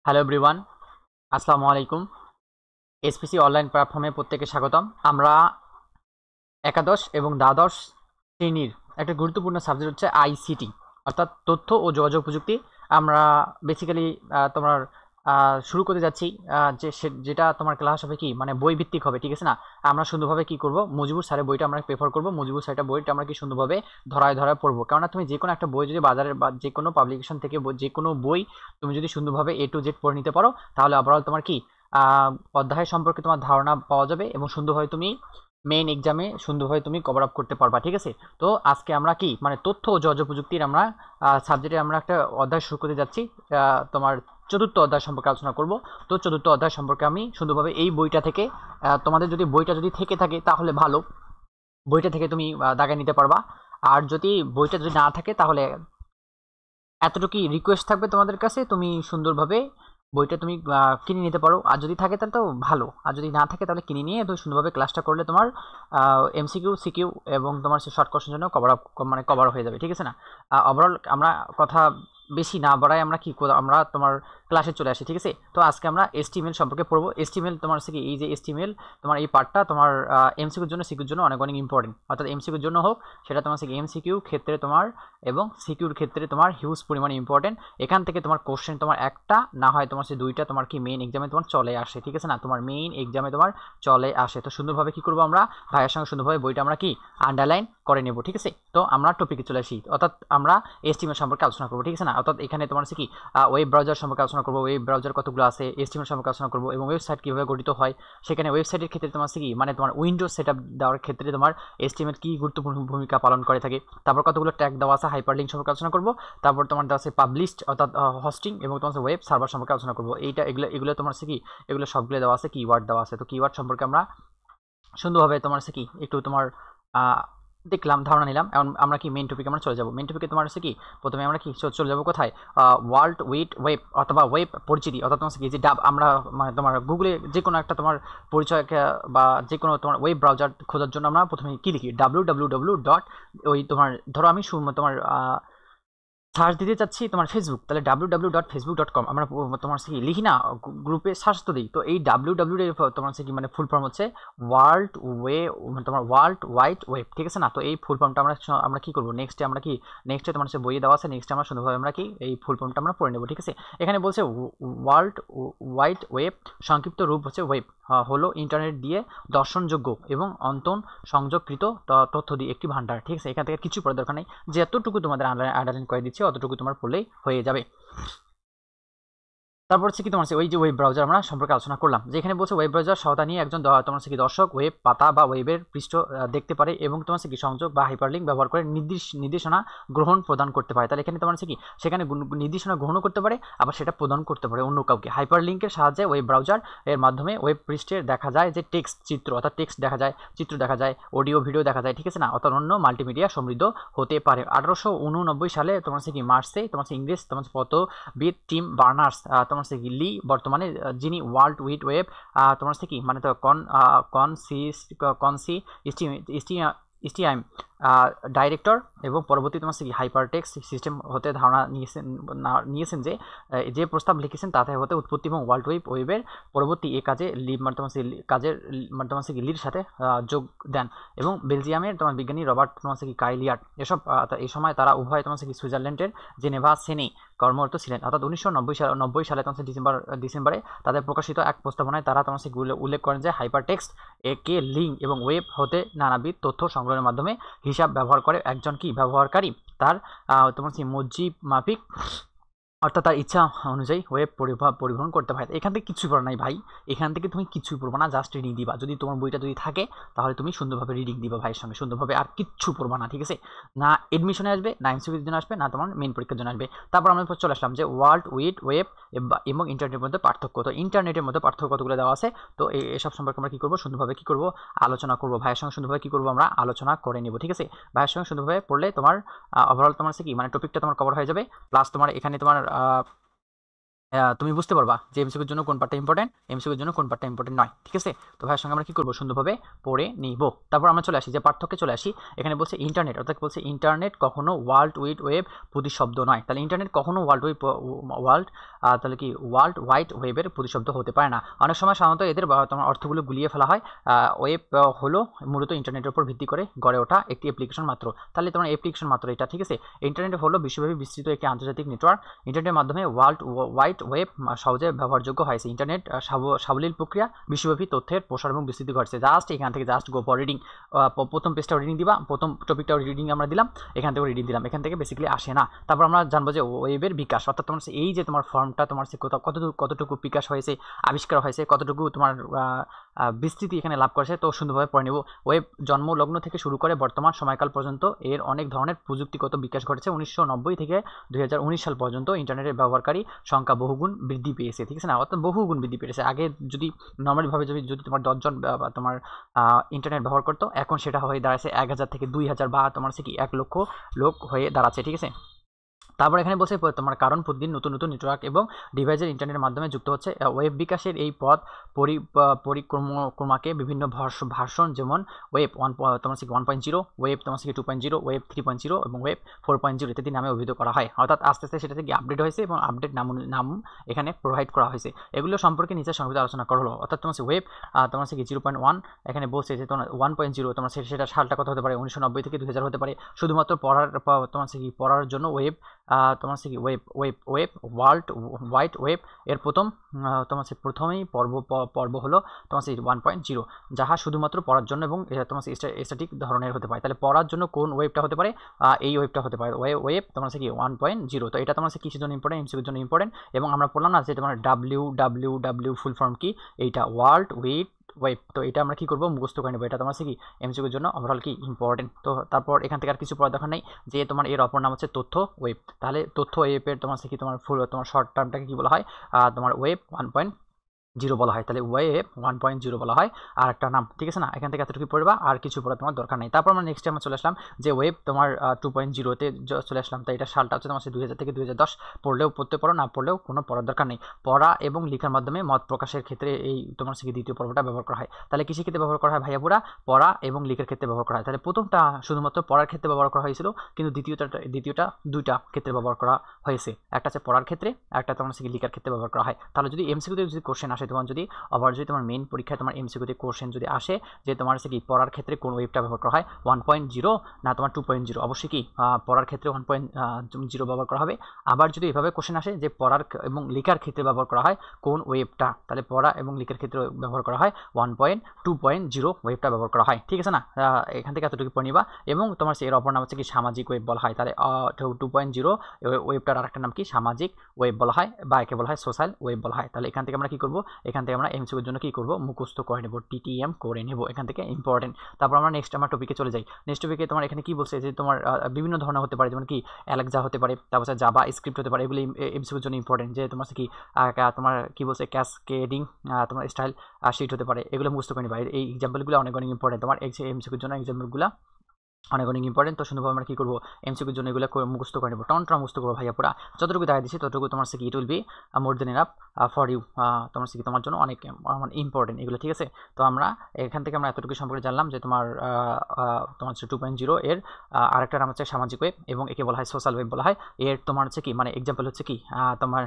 Hello everyone, আসসালামু আলাইকুম। SPC online প্ল্যাটফর্মে প্রত্যেকে স্বাগতম। আমরা একাদশ এবং দ্বাদশ শ্রেণীর একটা গুরুত্বপূর্ণ সাবজেক্ট হচ্ছে আইসিটি, অর্থাৎ তথ্য ও যোগাযোগ প্রযুক্তি। আমরা বেসিক্যালি তোমার শুরু করতে যাচ্ছি, যেটা তোমার ক্লাস হবে কি মানে বই ভিত্তিক হবে, ঠিক আছে না? আমরা সুন্দরভাবে কি করব, মুজিবুর স্যারের বইটা আমরা প্রেফার করব। মুজিবুর স্যারের বইটা আমরা কি সুন্দরভাবে ধরায় ধরায় পড়বো, কেননা তুমি যে কোনো একটা বই যদি বাজারের বা যে কোনো পাবলিকেশন থেকে যে কোনো বই তুমি যদি সুন্দরভাবে এ টু জেড পড়ে নিতে পারো, তাহলে ওভারঅল তোমার কি অধ্যায় সম্পর্কে তোমার ধারণা পাওয়া যাবে এবং সুন্দরভাবে তুমি মেইন এক্সামে সুন্দরভাবে তুমি কভার আপ করতে পারবা, ঠিক আছে? তো আজকে আমরা কি মানে তথ্য ও যোগাযোগ প্রযুক্তির আমরা সাবজেক্টে আমরা একটা অধ্যায় শুরু করতে যাচ্ছি। তোমার চতুর্থ অধ্যায় সম্পর্কে আলোচনা করব। তো চতুর্থ অধ্যায় সম্পর্কে আমি সুন্দরভাবে এই বইটা থেকে তোমাদের যদি বইটা যদি থেকে থাকে তাহলে ভালো, বইটা থেকে তুমি দাগে নিতে পারবা। আর যদি বইটা যদি না থাকে তাহলে এতটুকুই রিকোয়েস্ট থাকবে তোমাদের কাছে, তুমি সুন্দরভাবে বইটা তুমি কিনে নিতে পারো। আর যদি থাকে তাহলে তো ভালো, আর যদি না থাকে তাহলে কিনে নিয়ে তুমি সুন্দরভাবে ক্লাসটা করলে তোমার এমসিকিউ সিকিউ এবং তোমার শর্ট কোশ্চেনের জন্য কভার আপ মানে কভার হয়ে যাবে, ঠিক আছে না? ওভারঅল আমরা কথা বেশি না বাড়াই, আমরা কি আমরা তোমার ক্লাসে চলে আসি, ঠিক আছে? তো আজকে আমরা এসটিএমএল সম্পর্কে পড়বো। এসটিএমএল তোমার হচ্ছে কি, এই যে এসটিএমএল তোমার এই পার্টটা তোমার এমসিকিউর জন্য সিকিউর জন্য অনেক অনেক ইম্পর্টেন্ট। অর্থাৎ এমসিকিউর জন্য হোক, সেটা তোমার হচ্ছে এমসিকিউ ক্ষেত্রে তোমার এবং সিকিউর ক্ষেত্রে তোমার হিউজ পরিমাণে ইম্পর্টেন্ট। এখান থেকে তোমার কোশ্চেন তোমার একটা না হয় তোমার সে দুইটা তোমার কি মেইন এক্সামে তোমার চলে আসে, ঠিক আছে না? তোমার মেইন এক্সামে তোমার চলে আসে। তো সুন্দরভাবে কি করবো, আমরা ভাইয়ের সঙ্গে সুন্দরভাবে বইটা আমরা কি আন্ডারলাইন করে নেব, ঠিক আছে? তো আমরা টপিকে চলে আসি, অর্থাৎ আমরা এসটিএমএল সম্পর্কে আলোচনা করবো, ঠিক আছে না? অর্থাৎ এখানে তোমার হচ্ছে কি ওয়েব ব্রাউজার সম্পর্কে আলোচনা করবো, ওয়েব ব্রাউজার কতগুলো আছে, এসটিএমএল সম্পর্কে আলোচনা করবো এবং ওয়েবসাইট কীভাবে গঠিত হয়। সেখানে ওয়েবসাইটের ক্ষেত্রে তোমার হচ্ছে কি মানে তোমার উইন্ডোজ সেট আপ দেওয়ার ক্ষেত্রে তোমার এসটিএমএল কি গুরুত্বপূর্ণ ভূমিকা পালন করে থাকে। তারপর কতগুলো ট্যাগ দেওয়া আছে, হাইপারলিঙ্ক সম্পর্কে আলোচনা করবো। তারপর তোমার দেওয়া আছে পাবলিশড অর্থাৎ হোস্টিং এবং তোমার ওয়েব সার্ভার সম্পর্কে আলোচনা করবো। এগুলো এগুলো তোমার হচ্ছে কি এগুলো সবগুলো দেওয়া আছে, কিওয়ার্ড দেওয়া আছে। তো কিওয়ার্ড সম্পর্কে আমরা সুন্দরভাবে তোমার হচ্ছে কি একটু তোমার দেখলাম, ধারণা নিলাম। এখন আমরা কি মেইন টপিকে আমরা চলে যাব। মেইন টপিকে তোমার হচ্ছে কি প্রথমে আমরা কি চলে যাব কোথায়, ওয়ার্ল্ড উইড ওয়েব অথবা ওয়েব পরিচিতি, অর্থাৎ তোমার কি যে ডাব আমরা মানে তোমার গুগলে যে কোনো একটা তোমার পরিচয় বা যে কোনো তোমার ওয়েব ব্রাউজার খোঁজার জন্য আমরা প্রথমে কি লিখি, www ডট ওই তোমার ধরো আমি তোমার সার্চ দিতে চাচ্ছি তোমার ফেসবুক, তাহলে www.facebook.com আমরা তোমার কি লিখি না, গ্রুপে সার্চ তো দিই। তো এই www তোমার কি মানে ফুল ফর্ম হচ্ছে ওয়ার্ল্ড তোমার ওয়ার্ল্ড ওয়াইড ওয়েব, ঠিক আছে না? তো এই ফুল ফর্মটা আমরা কি করবো নেক্সটে, আমরা কি নেক্সটে তোমার হচ্ছে বইয়ে দেওয়া আছে, নেক্সটে আমরা সুন্দরভাবে আমরা কি এই ফুল ফর্মটা আমরা পড়ে নেবো, ঠিক আছে? এখানে বলছে ওয়ার্ল্ড ওয়াইড ওয়েব সংক্ষিপ্ত রূপ হচ্ছে ওয়েব হলো ইন্টারনেট দিয়ে দর্শনযোগ্য এবং অন্তন সংযোগকৃত তথ্য দিয়ে একটি ভান্ডার, ঠিক আছে? এখান থেকে কিছু পড়ার দরকার নেই, যতটুকু তোমাদের আন্ডারলাইন করে দিচ্ছি অতটুকু তোমার পড়লেই হয়ে যাবে। তারপর হচ্ছে কি তোমার ওই যে ওয়েব ব্রাউজার আমরা সম্পর্কে আলোচনা করলাম, যে এখানে বলছে ওয়েব ব্রাউজার সহায়তা নিয়ে একজন তোমার কি দর্শক ওয়েব পাতা বা ওয়েবের পৃষ্ঠ দেখতে পারে এবং তোমার কি সংযোগ বা হাইপারলিঙ্ক ব্যবহার করে নির্দেশনা গ্রহণ প্রদান করতে পারে। তাহলে এখানে তোমার কি সেখানে নির্দেশনা গ্রহণও করতে পারে, আবার সেটা প্রদান করতে পারে অন্য কাউকে। হাইপারলিঙ্কের সাহায্যে ওয়েব ব্রাউজার এর মাধ্যমে ওয়েব পৃষ্ঠে দেখা যায় যে টেক্সট চিত্র, অর্থাৎ টেক্সট দেখা যায়, চিত্র দেখা যায়, অডিও ভিডিও দেখা যায়, ঠিক আছে না? অর্থাৎ অন্য মাল্টিমিডিয়া সমৃদ্ধ হতে পারে। 1889 সালে তোমার কি মার্চে তোমার ইংরেজ তোমার পদবিদ টিম বার্নার্স তোমার কি লি বর্তমানে যিনি ওয়ার্ল্ড উইড ওয়েব তোমার কি মানে তো কনসি ডাইরেক্টর এবং পরবর্তী তোমার কি হাইপারটেক্সট সিস্টেম হতে ধারণা নিয়েছেন যে প্রস্তাব লিখেছেন তাতে হতে উৎপত্তি এবং ওয়ার্ল্ড ওয়েবের পরবর্তী এ কাজে কাজের তোমার কি লির সাথে যোগ দেন এবং বেলজিয়ামের তোমার বিজ্ঞানী রবার্ট তোমার কি কাইলিয়ার্ড এই সময় তারা উভয় তোমার কি সুইজারল্যান্ডের জেনেভা সেনে কর্মরত ছিলেন। অর্থাৎ 1990 সালে তোমার ডিসেম্বরে তাদের প্রকাশিত এক প্রস্তাবনায় তারা তোমার উল্লেখ করেন যে হাইপারটেক্সট একে লিঙ্ক এবং ওয়েব হতে নানাবিধ তথ্য সংগ্রহের মাধ্যমে হিসাব ব্যবহার করে একজন কি ব্যবহারকারী তার তোমার কি মর্জি মাফিক অর্থাৎ তার ইচ্ছা অনুযায়ী ওয়েব পরিবহন করতে পারে। এখান থেকে কিছুই পড়া নাই ভাই, এখান থেকে তুমি কিছুই পড়বা না, জাস্ট রিডিং দিবা। যদি তোমার বইটা যদি থাকে তাহলে তুমি সুন্দরভাবে রিডিং দিবা ভাইয়ের সঙ্গে সুন্দরভাবে, আর কিচ্ছু পড়বা না, ঠিক আছে? না এডমিশনে আসবে, না এমসিকিউর জন্য আসবে, না তোমার মেইন পরীক্ষার জন্য আসবে। তারপর আমরা চলে আসলাম যে ওয়ার্ল্ড উইড ওয়েব এবং ইন্টারনেটের মধ্যে পার্থক্য। তো ইন্টারনেটের মধ্যে পার্থক্য কতগুলো দেওয়া আছে, তো এসব সম্পর্কে আমরা কী করবো, সুন্দরভাবে কী করবো আলোচনা করবো ভাইয়ের সঙ্গে, সুন্দরভাবে কী করবো আমরা আলোচনা করে নেব, ঠিক আছে? ভাইয়ের সঙ্গে সুন্দরভাবে পড়লে তোমার ওভারঅল তোমার কি মানে টপিকটা তোমার কভার হয়ে যাবে। প্লাস তোমার এখানে তোমার তুমি বুঝতে পারবা যে এমসিকিউর জন্য কোন পার্টটা ইম্পর্টেন্ট, এমসিকিউর জন্য কোন পার্টটা ইম্পর্টেন্ট নয়। ঠিক আছে, তো ভাইয়ের সঙ্গে আমরা কি করবো, সুন্দরভাবে পড়ে নিব। তারপর আমরা চলে আসি যে পার্থক্যে চলে আসি। এখানে বলছে ইন্টারনেট, অর্থাৎ বলছে ইন্টারনেট কখনো ওয়ার্ল্ড উইড ওয়েব প্রতিশব্দ নয়। তাহলে ইন্টারনেট কখনো তাহলে কি ওয়ার্ল্ড ওয়াইড ওয়েবের প্রতিশব্দ হতে পারে না। অনেক সময় সাধারণত এদের তোমার অর্থগুলো গুলিয়ে ফেলা হয়। ওয়েব হলো মূলত ইন্টারনেটের উপর ভিত্তি করে গড়ে ওঠা একটি অ্যাপ্লিকেশন মাত্র। তাহলে তোমার অ্যাপ্লিকেশন মাত্র এটা। ঠিক আছে, ইন্টারনেট হলো বিশ্বব্যাপী বিস্তৃত একটি আন্তর্জাতিক নেটওয়ার্ক। ইন্টারনেটের মাধ্যমে ওয়ার্ল্ড ওয়াইড ওয়েব সহজে ব্যবহারযোগ্য হয়েছে। ইন্টারনেট সাবলীল প্রক্রিয়া বিশ্বব্যাপী তথ্যের প্রসার এবং বিস্তৃতি ঘটছে। জাস্ট এখান থেকে জাস্ট গো ফর রিডিং, প্রথম পেজটাও রিডিং দিবা, প্রথম টপিকটাও রিডিং আমরা দিলাম, এখান থেকে রিডিং দিলাম, এখান থেকে বেসিক্যালি আসে না। তারপর আমরা জানবো যে ওয়েবের বিকাশ, অর্থাৎ তোমার এই যে তোমার ফর্মটা তোমার কতটুকু বিকাশ হয়েছে, আবিষ্কার হয়েছে, কতটুকু তোমার বিস্তৃতি এখানে লাভ করেছে, তো সুন্দরভাবে পড়ে নেব। ওয়েব জন্ম লগ্ন থেকে শুরু করে বর্তমান সময়কাল পর্যন্ত এর অনেক ধরনের প্রযুক্তিগত বিকাশ ঘটেছে। 1990 থেকে 2019 সাল পর্যন্ত ইন্টারনেটের ব্যবহারকারী সংখ্যা বহুগুণ বৃদ্ধি পেয়েছে। ঠিক আছে না, অর্থাৎ বহুগুণ বৃদ্ধি পেয়েছে। আগে যদি নর্মালিভাবে যদি তোমার 10 জন তোমার ইন্টারনেট ব্যবহার করতো, এখন সেটা হয়ে দাঁড়াচ্ছে 1000 থেকে 2000 বা তোমার হচ্ছে কি 1 লক্ষ লোক হয়ে দাঁড়াচ্ছে। ঠিক আছে, তারপর এখানে বলছে তোমার কারণ প্রতিদিন নতুন নতুন নেটওয়ার্ক এবং ডিভাইসের ইন্টারনেটের মাধ্যমে যুক্ত হচ্ছে। ওয়েব বিকাশের এই পথ পরিক্রমাকে বিভিন্ন ভার্সন যেমন ওয়েব তোমার 1.0, ওয়েব তোমার 2.0, ওয়েব 3.0 এবং ওয়েব 4.0 ইত্যাদি নামে অভিহিত করা হয়। অর্থাৎ আস্তে আস্তে সেটা থেকে আপডেট হয়েছে এবং আপডেট নাম এখানে প্রোভাইড করা হয়েছে। এগুলো সম্পর্কে নিচে সংক্ষিপ্ত আলোচনা করা হলো। অর্থাৎ তোমার ওয়েব তোমার 0.1 এখানে বলছে যে তোমার 1.0 তোমার সেটা সালটা কত হতে পারে, 1990 থেকে 2000 হতে পারে। শুধুমাত্র তোমার পড়ার জন্য ওয়েব তোমার হচ্ছে কি ওয়েব ওয়ার্ল্ড ওয়াইড ওয়েব এর তোমার প্রথমেই পর্ব হলো তোমার 1.0, যাহা শুধুমাত্র পড়ার জন্য এবং তোমার স্ট্যাটিক ধরনের হতে পারে। তাহলে পড়ার জন্য কোন ওয়েবটা হতে পারে, এই ওয়েবটা হতে পারে ওয়েব তোমার কি 1.0। তো এটা তোমার কিসের জন্য ইম্পর্টেন্ট, এমসিকিউর জন্য ইম্পর্টেন্ট। এবং আমরা পড়লাম না যে তোমার ডাব্লিউ ফুল ফর্ম কি, এইটা ওয়ার্ল্ড উইড ওয়েব। তো এটা আমরা কি করবো, মুখস্থ করে নেবো। এটা তোমার কি এমসিকিউর জন্য ওভারঅল কি ইম্পর্টেন্ট। তো তারপর এখান থেকে আর কিছু পড়ার দরকার নেই যে তোমার এর অপর নাম হচ্ছে তথ্য ওয়েব। তাহলে তথ্য ওয়েবের তোমার কি তোমার ফুল তোমার শর্ট টার্মটাকে কি বলা হয়, তোমার ওয়েব 1.0 বলা হয়। তাহলে ওয়েব 1.0 বলা হয় আর একটা নাম। ঠিক আছে না, এখান থেকে এতটুকু পড়বা, আর কিছু পড়া তোমার দরকার নেই। তারপর আমরা নেক্সট আমরা চলে আসলাম যে ওয়েব তোমার 2.0-তে চলে আসলাম। তাই এটা সালটা হচ্ছে তোমার 2000 থেকে 2010। পড়লেও পড়তে পারো, না পড়লেও কোনো পড়ার দরকার নেই। পড়া এবং লেখার মাধ্যমে মত প্রকাশের ক্ষেত্রে এই তোমার কি দ্বিতীয় পর্বটা ব্যবহার করা হয়। তাহলে কিসের ক্ষেত্রে ব্যবহার করা হয় ভাইয়া পুরা, পড়া এবং লেখার ক্ষেত্রে ব্যবহার করা হয়। তাহলে প্রথমটা শুধুমাত্র পড়ার ক্ষেত্রে ব্যবহার করা হয়েছিল, কিন্তু দ্বিতীয়টা দুইটা ক্ষেত্রে ব্যবহার করা হয়েছে। একটা হচ্ছে পড়ার ক্ষেত্রে, একটা তোমার কি লেখার ক্ষেত্রে ব্যবহার করা হয়। তাহলে যদি এমসিকিউতে যদি কোশ্চেন আসে, তোমার যদি আবার যদি তোমার মেইন পরীক্ষায় তোমার এমসিকিউতে কোশ্চেন যদি আসে যে তোমার কি পড়ার ক্ষেত্রে কোন ওয়েবটা ব্যবহার করা হয়, 1.0 না তোমার 2.0, অবশ্যই কি পড়ার ক্ষেত্রে 1.0 ব্যবহার করা হবে। আবার যদি এভাবে কোশ্চেন আসে যে পড়ার এবং লেখার ক্ষেত্রে ব্যবহার করা হয় কোন ওয়েবটা, তাহলে পড়া এবং লেখার ক্ষেত্রে ব্যবহার করা হয় 1.2.0 ওয়েবটা ব্যবহার করা হয়। ঠিক আছে না, এখান থেকে এতটুকু পড়ে নিবা। এবং তোমার এর অপর নাম হচ্ছে কি সামাজিক ওয়েব বলা হয়। তাহলে 2.0 ওয়েবটার আরেকটা নাম কি সামাজিক ওয়েব বলা হয়, বা একে বলা হয় সোশ্যাল ওয়েব বলা হয়। তাহলে এখান থেকে আমরা কি করব, এখান থেকে আমরা এমসিকিউর জন্য কি করব, মুখস্থ করে নেব, টিটিএম করে নেব, এখান থেকে ইম্পর্টেন্ট। তারপর আমরা নেক্সট আমার টপিকে চলে যাই। নেক্সট টপিকে তোমার এখানে কি বলছে যে তোমার বিভিন্ন ধরনের হতে পারে, যেমন কি অ্যালেক্সা হতে পারে, তারপর জাভা স্ক্রিপ্ট হতে পারে। এগুলি এমসিকিউর জন্য ইম্পর্টেন্ট। যে তোমার কি তোমার কি বলছে ক্যাসকেডিং তোমার স্টাইল শিট হতে পারে, এগুলো মুখস্থ করে নেবা। এই এক্সাম্পলগুলো অনেক অনেক ইম্পর্টেন্ট। তোমার এমসিকিউর জন্য এক্সাম্পলগুলো অনেক অনেক ইম্পর্টেন্ট। তো সুন্দরভাবে আমরা কী করবো, এমসিকিউর জন্য এগুলো মুখস্থ করে নেবো, টন মুখস্থ করবো ভাইয়া পুরা। যতটুকু দেখা দিচ্ছি ততটুকু তোমার কি it will be more than enough for you. তোমার কি তোমার জন্য অনেক ইম্পর্টেন্ট এগুলো। ঠিক আছে, তো আমরা এখান থেকে আমরা এতটুকু সম্পর্কে জানলাম যে তোমার 2.0 এর আরেকটা নাম হচ্ছে সামাজিক ওয়েব, এবং একে বলা হয় সোশ্যাল ওয়েব বলা হয়। এর তোমার হচ্ছে কি মানে এক্সাম্পল হচ্ছে কি তোমার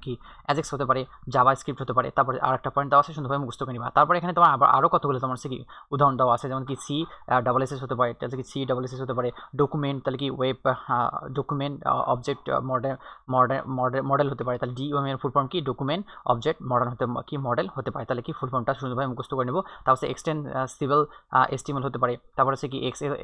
কি অ্যাজেক্স হতে পারে, জাভা স্ক্রিপ্ট হতে পারে। তারপরে আরেকটা পয়েন্ট দেওয়া আছে, সুন্দরভাবে মুখস্থ করে নিবা। তারপরে এখানে তোমার আরও কতগুলো তোমার কি উদাহরণ দেওয়া আছে, যেমন কি CSS হতে পারে, তাহলে কি CSS হতে পারে। ডকুমেন্ট, তাহলে কি ওয়েব ডকুমেন্ট অবজেক্ট মডেল হতে পারে। তাহলে DOM এর ফুল ফর্ম কি ডকুমেন্ট অবজেক্ট মডেল হতে পারে। তাহলে কি ফুল ফর্মটা সুন্দরভাবে মুখস্থ করে নেব। তারপর হচ্ছে এক্সটেন্সিবল HTML হতে পারে। তারপর হচ্ছে কি XSL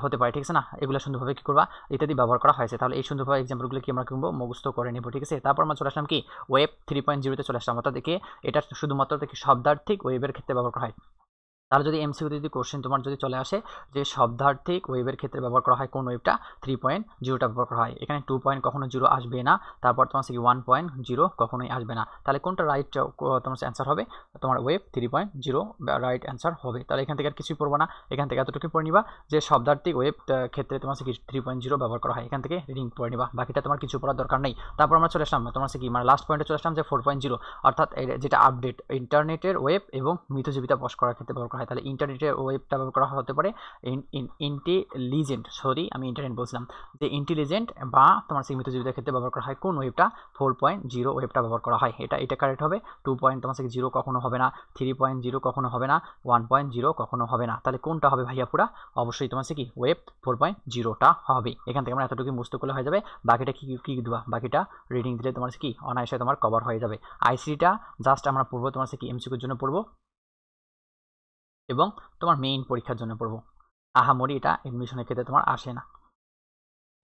হতে পারে। ঠিক আছে না, এগুলো সুন্দরভাবে কি করবা ইত্যাদি ব্যবহার করা হয়েছে। তাহলে এই সুন্দরভাবে এক্সাম্পলগুলো কি আমরা কিনবো, মুখস্থ করে নেব। ঠিক আছে, তারপর আমরা চলে আসলাম কি ওয়েব 3.0-তে চলে আসলাম। অর্থাৎ এটা শুধুমাত্র শব্দার্থিক ওয়েবের ক্ষেত্রে ব্যবহার করা হয়। তাহলে যদি এমসিকিউতে যদি কোশ্চেন তোমার যদি চলে আসে যে শব্দার্থিক ওয়েবের ক্ষেত্রে ব্যবহার করা হয় কোন ওয়েবটা 3.0টা ব্যবহার করা হয়, এখানে 2 পয়েন্ট কখনো 0 আসবে না, তারপর তোমার 1.0 কখনোই আসবে না, তাহলে কোনটা রাইট তোমার অ্যান্সার হবে, তোমার ওয়েব 3.0 রাইট অ্যান্সার হবে। তাহলে এখান থেকে আর কিছুই পড়বো না, এখান থেকে এতটুকু পড়ে নিবা যে শব্দার্থিক ওয়েব ক্ষেত্রে তোমার 3.0 ব্যবহার করা হয়, এখান থেকে রিডিং পড়ে নিবা, বাকিটা তোমার কিছু পড়ার দরকার নেই। তারপর আমরা চলে আসলাম তোমার কি মানে লাস্ট পয়েন্টে চলে আসলাম যে 4.0, অর্থাৎ যেটা আপডেট ইন্টারনেটের ওয়েব এবং মিথজীবিতা বস করার ক্ষেত্রে ব্যবহার করা হয়। তাহলে ইন্টারনেটের ওয়েবটা ব্যবহার করা হতে পারে ইন্টেলিজেন্ট, ইন্টারনেট বলছিলাম, যে ইন্টেলিজেন্ট বা তোমার সেই মিথজীবিতার ক্ষেত্রে ব্যবহার করা হয় কোন ওয়েবটা 4.0 ওয়েবটা ব্যবহার করা হয়, এটা কারেক্ট হবে। 2.0 কখনো হবে না, 3.0 কখনো হবে না, 1.0 কখনো হবে না, তাহলে কোনটা হবে ভাইয়া পুরা, অবশ্যই তোমার কি ওয়েব 4.0টা হবে। এখান থেকে আমরা এতটুকু মুস্ত করলে হয়ে যাবে, বাকিটা কি দেবা, বাকিটা রিডিং দিলে তোমার কি অনায়াসে তোমার কভার হয়ে যাবে। আইসিটা জাস্ট আমরা পড়বো তোমার কি এমসিকিউর জন্য পড়বো এবং তোমার মেইন পরীক্ষার জন্য পড়বো, আহামরি এটা এডমিশনের ক্ষেত্রে তোমার আসে না,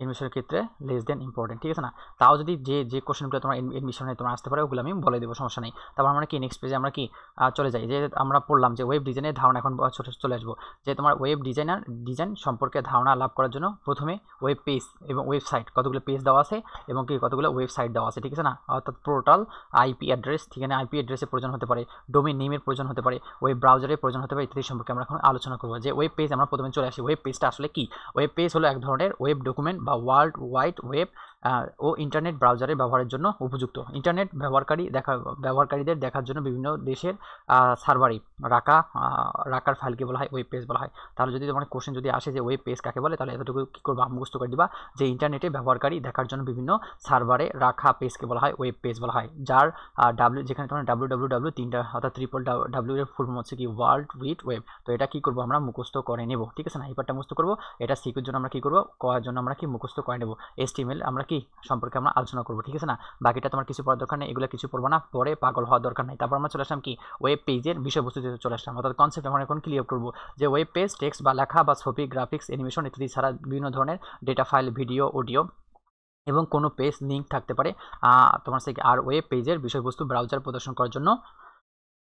এডমিশনের ক্ষেত্রে লেস দেন ইম্পর্টেন্ট, ঠিক আছে না। তাও যদি যে কোশ্চেনগুলো তোমার এডমিশনে তোমার আসতে পারে ওগুলো আমি বলে দেবো, সমস্যা নেই। তারপর আমরা কি নেক্সট পেজে আমরা কি চলে যাই, যে আমরা পড়লাম যে ওয়েব ডিজাইনের ধারণা, এখন চলে আসবো যে তোমার ওয়েব ডিজাইন সম্পর্কে ধারণা লাভ করার জন্য প্রথমে ওয়েব পেজ এবং ওয়েবসাইট কতগুলো পেজ দেওয়া আছে এবং কি কতগুলো ওয়েবসাইট দেওয়া আছে, ঠিক আছে না, অর্থাৎ পোর্টাল, আইপি অ্যাড্রেস, ঠিকানা আইপি অ্যাড্রেসের প্রয়োজন হতে পারে, ডোমেইন নেমের প্রয়োজন হতে পারে, ওয়েব ব্রাউজারের প্রয়োজন হতে পারে, ইত্যাদি সম্পর্কে আমরা এখন আলোচনা করবো। যে ওয়েব পেজ আমরা প্রথমে চলে আসি, ওয়েব পেজটা আসলে কি, ওয়েব পেজ হলো এক ধরনের ওয়েব ডকুমেন্ট বা ওয়ার্ল্ড ওয়াইড ওয়েব ও ইন্টারনেট ব্রাউজারের ব্যবহারের জন্য উপযুক্ত, ইন্টারনেট ব্যবহারকারীদের দেখার জন্য বিভিন্ন দেশের সার্ভারে রাখার ফাইলকে বলা হয় ওয়েব পেজ বলা হয়। তাহলে যদি তোমার কোশ্চেন যদি আসে যে ওয়েব পেজ কাকে বলে, তাহলে এতটুকু কী করবা, মুখস্থ করে দিবা যে ইন্টারনেটে ব্যবহারকারী দেখার জন্য বিভিন্ন সার্ভারে রাখা পেজকে বলা হয় ওয়েব পেজ বলা হয়, যার যেখানে তোমার www তিনটা অর্থাৎ www এর ফুল ফর্ম হচ্ছে কি ওয়ার্ল্ড উইড ওয়েব। তো এটা কি করবো আমরা মুখস্থ করে নেব, ঠিক আছে না, এই পার্টটা মুখস্থ করবো, এটা সিকিউর জন্য আমরা কি করবো, করার জন্য আমরা কি মুখস্থ করে নেব, HTML আমরা কি সম্পর্কে আমরা আলোচনা করবো, ঠিক আছে না। বাকিটা তোমার কিছু পড়ার দরকার নেই, এগুলো কিছু পড়বো না, পরে পাগল হওয়ার দরকার নেই। তারপর আমরা চলে আসলাম কি ওয়েব পেজের বিষয়বস্তুতে চলে আসলাম, অর্থাৎ কনসেপ্ট আমরা এখন ক্লিয়ার করবো যে ওয়েব পেজ টেক্সট বা লেখা বা ছবি, গ্রাফিক্স, অ্যানিমেশন ইত্যাদি ছাড়া বিভিন্ন ধরনের ডেটা ফাইল, ভিডিও, অডিও এবং কোনো পেজ লিঙ্ক থাকতে পারে তোমার সেই আর ওয়েব পেজের বিষয়বস্তু ব্রাউজার প্রদর্শন করার জন্য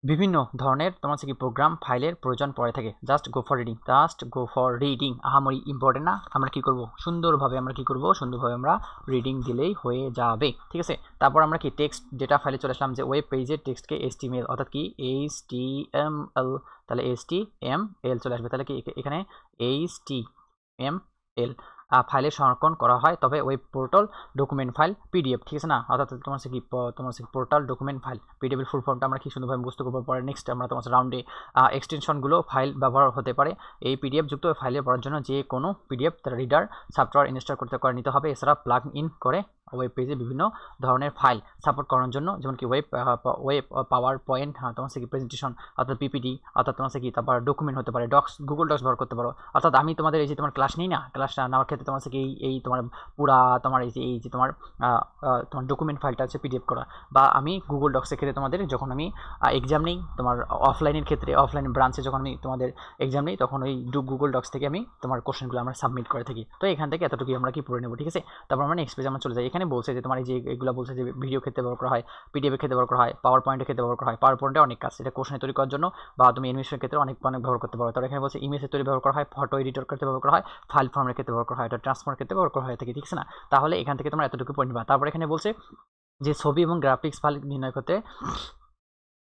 বিভিন্ন ধরনের তোমার কি প্রোগ্রাম ফাইলের প্রয়োজন পড়ে থাকে। জাস্ট গো ফর রিডিং, আহামরি ইম্পর্টেন্ট না, আমরা কি করব সুন্দরভাবে আমরা রিডিং দিলেই হয়ে যাবে, ঠিক আছে। তারপর আমরা কি টেক্সট ডেটা ফাইলে চলে আসলাম, যে ওয়েব পেজের টেক্সটকে HTML অর্থাৎ কি HTML, তাহলে HTML চলে আসবে, তাহলে কি এখানে HTML ফাইলে সংরক্ষণ করা হয়, তবে web portal document file PDF, ঠিক আছে না, অর্থাৎ তোমার কি পোর্টাল ডকুমেন্ট ফাইল PDF এর ফুল ফর্মটা আমরা কি সুন্দরভাবে বুঝতে করবো। পরে নেক্সট আমরা তোমার রাউন্ডে এক্সটেনশনগুলো ফাইল ব্যবহার হতে পারে, এই PDF যুক্ত ফাইলে পড়ার জন্য যে কোনো PDF রিডার সফটওয়্যার ইনস্টল করে নিতে হবে, এছাড়া প্লাগ ইন করে ওয়েব পেজে বিভিন্ন ধরনের ফাইল সাপোর্ট করানোর জন্য, যেমন কি ওয়েব পাওয়ার পয়েন্ট, তোমার কি প্রেজেন্টেশন অর্থাৎ PPT, অর্থাৎ তোমার কি তারপর ডকুমেন্ট হতে পারে, গুগল ডক্স ব্যবহার করতে পারো, অর্থাৎ আমি তোমাদের এই যে তোমার ক্লাস নিই না, ক্লাসটা নেওয়ার ক্ষেত্রে তোমার কি এই তোমার পুরা তোমার এই যে তোমার ডকুমেন্ট ফাইলটা আছে PDF করা, বা আমি গুগল ডক্সের ক্ষেত্রে তোমাদের যখন আমি এক্সাম নিই, তোমার অফলাইনের ক্ষেত্রে অফলাইন ব্রাঞ্চে যখন আমি তোমাদের এক্সাম নিই, তখন ওই গুগল ডক্স থেকে আমি তোমার কোশ্চেনগুলো আমরা সাবমিট করে থাকি। তো এখান থেকে এতটুকু আমরা কি পড়ে নেব, ঠিক আছে। তারপর আমরা নেক্সট পেজে আমরা চলে যাই, এখানে বলছে যে তোমার এই যে এগুলো বলছে যে ভিডিও ক্ষেত্রে ব্যবহার করা হয়, PDF এর ক্ষেত্রে ব্যবহার করা হয়, পাওয়ার পয়েন্টের ক্ষেত্রে ব্যবহার করা হয়, পাওয়ার পয়েন্টে অনেক কাজ, এটা কোশ্চেন তৈরি করার জন্য বা তুমি অ্যানিমেশনের ক্ষেত্রে অনেক ব্যবহার করতে পারো। তার এখানে বলছে ইমেজের তৈরি ব্যবহার করা হয়, ফটো এডিটর ক্ষেত্রে ব্যবহার করা হয়, ফাইল ফর্মের ক্ষেত্রে ব্যবহার করা হয়, এটা ট্রান্সফারের ক্ষেত্রে ব্যবহার করা হয় থাকে, ঠিক আছে না। তাহলে এখান থেকে তোমরা এতটুকু পড়ে নিবা। তারপর এখানে বলছে যে ছবি এবং গ্রাফিক্স ফাইল নির্ণয় করতে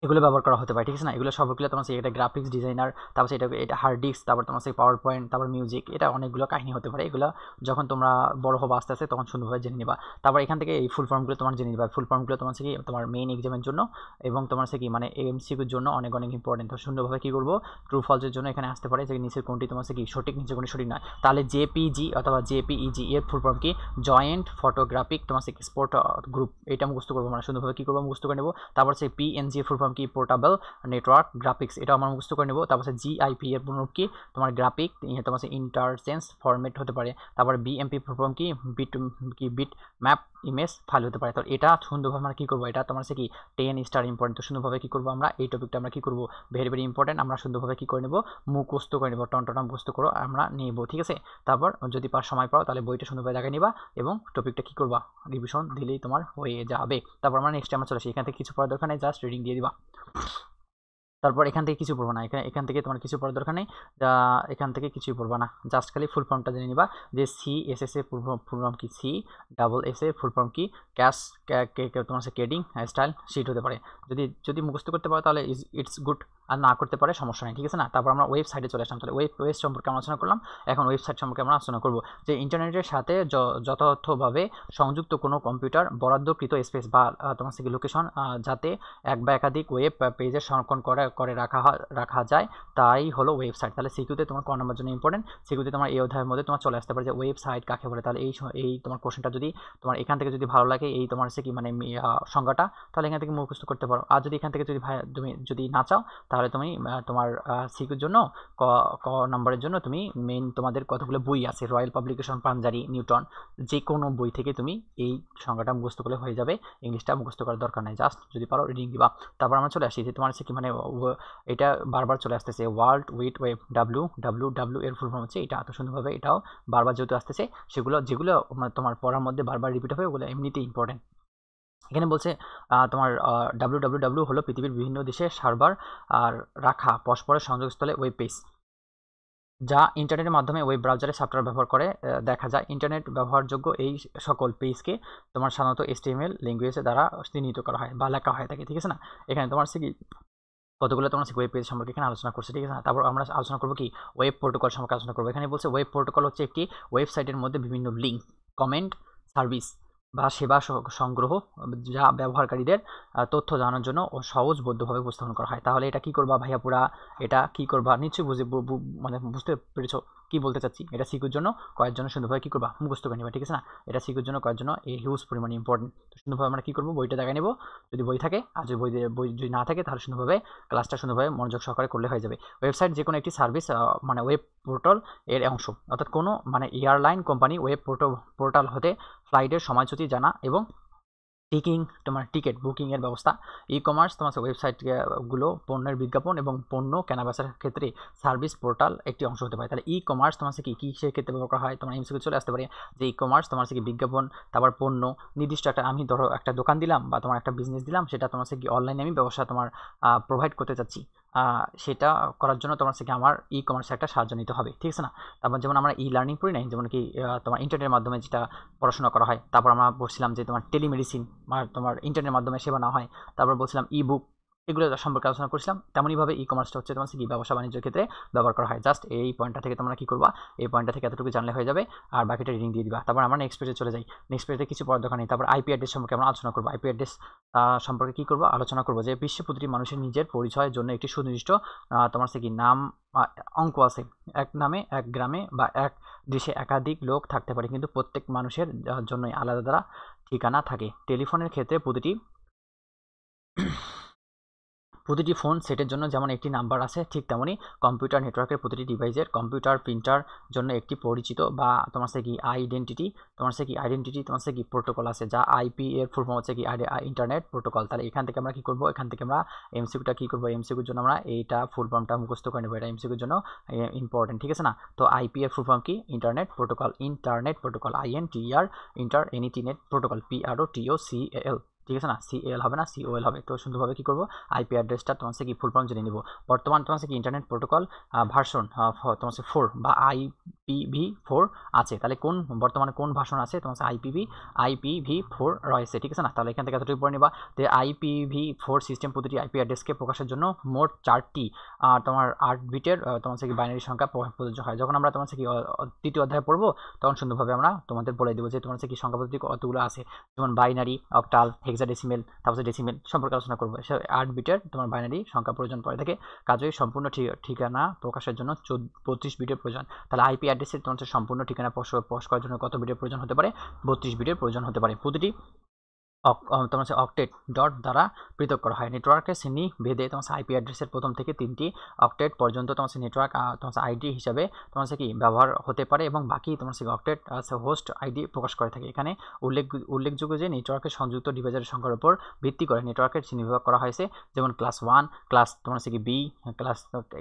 এগুলো ব্যবহার করা হতে পারে, ঠিক আছে না। এগুলো সবগুলো তোমার এটা গ্রাফিক্স ডিজাইনার, তারপর এটা হার্ড ডিস্ক, তারপর তোমার পাওয়ার পয়েন্ট, তারপর মিউজিক, এটা অনেকগুলো কাহিনী হতে পারে। এগুলো যখন তোমরা বড় হবে আস্তে আস্তে তখন সুন্দরভাবে জেনে নিবা। তারপর এখান থেকে এই ফুল ফর্মগুলো তোমার জেনে নিবা, ফুল ফর্মগুলো তোমার কি তোমার মেইন এক্সামের জন্য এবং তোমার কি মানে MCQর জন্য অনেক ইম্পর্টেন্ট। তো সুন্দরভাবে কী করবো, ট্রু ফলসের জন্য এখানে আসতে পারে যে নিচের কোনটি তোমার কি সঠিক, নিচের কোনটি সঠিক নয়। তাহলে JPG অথবা JPEG এর ফুল ফর্ম কি জয়েন্ট ফটোগ্রাফিক তোমার স্পোর্ট গ্রুপ, এটা মুখস্থ করবো আমরা সুন্দরভাবে কী করবো মুখস্থ করে নেবো। তারপর সেই PNG এর ফুল ফর্ম কি পোর্টেবল নেটওয়ার্ক গ্রাফিক্স, এটা আমরা মুখস্থ করে নেব। তারপর GIP এর পুনরূপ কি তোমার গ্রাফিক তোমার ইন্টারচেঞ্জ ফরম্যাট হতে পারে। তারপর BMP প্রোগ্রাম কি বিট ম্যাপ ইমেজ ফাইল হতে পারে। তো এটা সুন্দরভাবে আমরা কী করবো, এটা তোমার কি 10 স্টার ইম্পর্টেন্ট। তো সুন্দরভাবে কী করবো আমরা এই টপিকটা আমরা কী করবো ভেরি ভেরি ইম্পর্টেন্ট, আমরা সুন্দরভাবে কী করে নেব মুখস্থ করে নেব, টনটনা মুখস্থ করো আমরা নেব, ঠিক আছে। তারপর যদি সময় পাও তাহলে বইটা সুন্দরভাবে দেখে নিবা এবং টপিকটা কী করবা রিভিশন দিলেই তোমার হয়ে যাবে। তারপর আমরা নেক্সট আমরা চলে আসি, এখান থেকে কিছু পড়ার দরকার নেই, জাস্ট রিডিং দিয়ে দিবা। তারপর এখান থেকে কিছু পড়বো না, এখান থেকে তোমার কিছু পড়ার দরকার নেই, এখান থেকে কিছুই পড়বা না, জাস্ট খালি ফুল ফর্মটা জেনে নিবা যে CSS এর ফুল ফর্ম কি, CSS এর ফুল ফর্ম কি, ক্যাশ তোমার কেডিং স্টাইল শিট হতে পারে। যদি মুখস্থ করতে পারো তাহলে ইটস গুড, আর না করতে পারে সমস্যা নেই, ঠিক আছে না। তারপর আমরা ওয়েবসাইটে চলে আসলাম। তাহলে ওয়েব সম্পর্কে আমরা আলোচনা করলাম, এখন ওয়েবসাইট সম্পর্কে আমরা আলোচনা করব যে ইন্টারনেটের সাথে যথাযথভাবে সংযুক্ত কোনো কম্পিউটার বরাদ্দকৃত স্পেস বা তোমার থেকে লোকেশন যাতে এক বা একাধিক ওয়েব পেজের সংরক্ষণ করে রাখা যায়, তাই হলো ওয়েবসাইট। তাহলে সিকিউতে তোমার ক নম্বর জন্য ইম্পর্টেন্ট, সিকিউতে তোমার এই অধ্যায়ের মধ্যে তোমার চলে আসতে পারে যে ওয়েবসাইট কাকে বলে। তাহলে এই তোমার কোশ্চেনটা যদি তোমার এখান থেকে যদি ভালো লাগে, এই তোমার হচ্ছে কি মানে সংজ্ঞাটা, তাহলে এখান থেকে মুখস্থ করতে পারো। আর যদি এখান থেকে তুমি যদি না চাও, তাহলে তুমি তোমার সিকিউর জন্য ক নম্বরের জন্য তুমি মেইন তোমাদের কতগুলো বই আছে, রয়্যাল পাবলিকেশন, পাঞ্জারি, নিউটন, যে কোনো বই থেকে তুমি এই সংজ্ঞাটা মুখস্থ করলে হয়ে যাবে, ইংলিশটা মুখস্থ করার দরকার নাই, জাস্ট যদি পারো রিডিং দিবা। তারপর আমরা চলে আসি যে তোমার হচ্ছে কি মানে এটা বারবার চলে আসতেছে ওয়ার্ল্ড উইড ওয়েব, WWW এর ফুল ফর্ম হচ্ছে এটা, এত সুন্দরভাবে এটাও বারবার যেহেতু আসতেছে, যেগুলো তোমার পড়ার মধ্যে বারবার রিপিট হবে, ওগুলো এমনিতেই ইম্পর্টেন্ট। এখানে বলছে তোমার WWW হলো পৃথিবীর বিভিন্ন দেশে সার্ভার আর রাখা পরস্পরের সংযোগস্থলে ওয়েব পেজ, যা ইন্টারনেটের মাধ্যমে ওয়েব ব্রাউজারে সফটওয়্যার ব্যবহার করে দেখা যায়। ইন্টারনেট ব্যবহারযোগ্য এই সকল পেজকে তোমার সাধারণত HTML ল্যাঙ্গুয়েজ দ্বারা চিহ্নিত করা হয় বা লেখা হয়ে থাকে, ঠিক আছে না। এখানে তোমার কি কতগুলো তোমার ওয়েব পেজ সম্পর্কে এখানে আলোচনা করছে, ঠিক আছে না। তারপর আমরা আলোচনা করবো কি ওয়েব প্রোটোকল সম্পর্কে আলোচনা করবো। এখানে বলছে ওয়েব প্রোটোকল হচ্ছে একটি ওয়েবসাইটের মধ্যে বিভিন্ন লিঙ্ক, কমেন্ট, সার্ভিস বা সেবা সংগ্রহ যা ব্যবহারকারীদের তথ্য জানার জন্য ও সহজবোধ্যভাবে উপস্থাপন করা হয়। তাহলে এটা কি করবা ভাইয়া পুরা, এটা কি করবা নিশ্চয়ই মানে বুঝতে পেরেছো কি বলতে চাচ্ছি। এটা সিকিউর জন্য কয়ের জন্য সুন্দরভাবে কি করবা মুখস্থ করে নিবা, ঠিক আছে না। এটা সিকিউর জন্য কয়ের জন্য এই হিউজ পরিমাণে ইম্পর্টেন্ট। তো সুন্দরভাবে আমরা কি করবো, বইটা দেখাই নেবো যদি বই থাকে, আর যদি বই যদি না থাকে তাহলে সুন্দরভাবে ক্লাসটা সুন্দরভাবে মনোযোগ সহকারে করলে হয়ে যাবে। ওয়েবসাইট যে কোনো একটি সার্ভিস মানে ওয়েব পোর্টাল এর অংশ, অর্থাৎ কোনো মানে এয়ারলাইন কোম্পানি ওয়েব পোর্টাল হতে ফ্লাইটের সময়সূচি জানা এবং তোমার টিকিট বুকিং এর ব্যবস্থা। ই কমার্স তোমার ওয়েবসাইট গুলো পণ্যের বিজ্ঞাপন এবং পণ্য কেনাবেচার ক্ষেত্রে সার্ভিস পোর্টাল একটি অংশ হতে পারে। তাহলে ই কমার্স তোমার কি সে ক্ষেত্রে ব্যবহার করা হয়, তোমার এমসিকিউ চলে আসতে পারে যে ই কমার্স তোমার কি বিজ্ঞাপন, তারপর পণ্য নির্দিষ্ট একটা, আমি ধরো একটা দোকান দিলাম বা তোমার একটা বিজনেস দিলাম, সেটা তোমার কি অনলাইনে আমি ব্যবসা তোমার প্রোভাইড করতে চাচ্ছি, সেটা করার জন্য তোমার থেকে আমার ই কমার্সে একটা সাহায্য নিতে হবে, ঠিক আছে না। তারপর যেমন আমরা ই লার্নিং পড়ি নাই, যেমন কি তোমার ইন্টারনেটের মাধ্যমে যেটা পড়াশোনা করা হয়। তারপর আমরা বলছিলাম যে তোমার টেলিমেডিসিন আর তোমার ইন্টারনেটের মাধ্যমে সেবা নেওয়া হয়। তারপর বলছিলাম ই বুক, এগুলো সম্পর্কে আলোচনা করছিলাম। তেমনইভাবে ই কমার্সটা হচ্ছে তোমার কি ব্যবসা বাণিজ্যের ক্ষেত্রে ব্যবহার করা হয়। জাস্ট এই পয়েন্টটা থেকে তোমরা কি করবা, এই পয়েন্টটা থেকে এতটুকু জানলে হয়ে যাবে, আর বাকিটা রিডিং দিয়ে দিবা। তারপর আমরা নেক্সট পেজে চলে যাই। নেক্সট পেজে কিছু পড়ার দরকার নেই। তারপর আইপি অ্যাড্রেস সম্পর্কে আমরা আলোচনা করবো। আইপি অ্যাড্রেস সম্পর্কে কি করবো, আলোচনা করবো যে বিশ্বে প্রতিটি মানুষের নিজের পরিচয়ের জন্য একটি সুনির্দিষ্ট তোমার কি নাম অঙ্ক আছে। এক নামে এক গ্রামে বা এক দেশে একাধিক লোক থাকতে পারে, কিন্তু প্রত্যেক মানুষের জন্যই আলাদা ঠিকানা থাকে। টেলিফোনের ক্ষেত্রে প্রতিটি ফোন সেটের জন্য যেমন একটি নাম্বার আছে, ঠিক তেমনি কম্পিউটার নেটওয়ার্কের প্রতিটি ডিভাইসের কম্পিউটার প্রিন্টার জন্য একটি পরিচিত বা তোমার কি আইডেন্টিটি তোমার কি প্রোটোকল আছে, যা আইপি এর ফুল ফর্ম হচ্ছে কি ইন্টারনেট প্রোটোকল। তাহলে এখান থেকে আমরা কি করব, এখান থেকে আমরা এমসিকিউটা কি করব, এমসিকিউর জন্য আমরা এইটা ফুল ফর্মটা মুখস্থ করে নেব, এটা এমসিকিউর জন্য ইম্পর্টেন্ট, ঠিক আছে না। তো আইপি এর ফুল ফর্ম কি, internet protocol, inter net protocol, PROTOCAL, ঠিক আছে না, CAL হবে না, COL হবে। তো সুন্দরভাবে কি করবো, আইপি অ্যাড্রেসটা তোমার কি ফুল ফর্ম জেনে নিব। বর্তমান তোমার কি ইন্টারনেট প্রোটোকল ভার্সন তোমার 4 বা IPv4 আছে। তাহলে বর্তমানে কোন ভার্সন আছে, তোমার IPv4 রয়েছে, ঠিক আছে না। তাহলে এখান থেকে এতটুকু পড়ে নিবা যে IPv4 সিস্টেম প্রতিটি আইপি অ্যাড্রেসকে প্রকাশের জন্য মোট 4টি তোমার 8 বিটের তোমার কি বাইনারি সংখ্যা প্রযোজ্য হয়। যখন আমরা তোমার কি তৃতীয় অধ্যায় পড়বো, তখন সুন্দরভাবে আমরা তোমাদের বলে দেবো যে তোমার কি সংখ্যা পদ্ধতি কতগুলো আছে, যেমন বাইনারি, অক্টাল, হেক্সাডেসিমেল, তারপর ডেসিমেল সম্পর্কে আলোচনা করবো। 8 বিটের তোমার বাইনারি সংখ্যা প্রয়োজন পড়ে থাকে, কাজেই সম্পূর্ণ ঠিকানা প্রকাশের জন্য 32 বিটের প্রয়োজন। তাহলে আইপি অ্যাড্রেসের তোমার সম্পূর্ণ ঠিকানা প্রকাশ করার জন্য কত বিটের প্রয়োজন হতে পারে, 32 বিটের প্রয়োজন হতে পারে। প্রতিটি তোমার অক্টেট ডট দ্বারা পৃথক করা হয়। নেটওয়ার্কের শ্রেণী ভেদে তোমার আইপি অ্যাড্রেসের প্রথম থেকে 3টি অক্টেট পর্যন্ত তোমার নেটওয়ার্ক তোমার আইডি হিসাবে তোমার কি ব্যবহার হতে পারে, এবং বাকি তোমার অক্টেট হোস্ট আইডি প্রকাশ করে থাকে। এখানে উল্লেখযোগ্য যে নেটওয়ার্কের সংযুক্ত ডিভাইসের সংখ্যার উপর ভিত্তি করে নেটওয়ার্কের শ্রেণীবিভাগ করা হয়েছে, যেমন ক্লাস 1, ক্লাস তোমার কি B,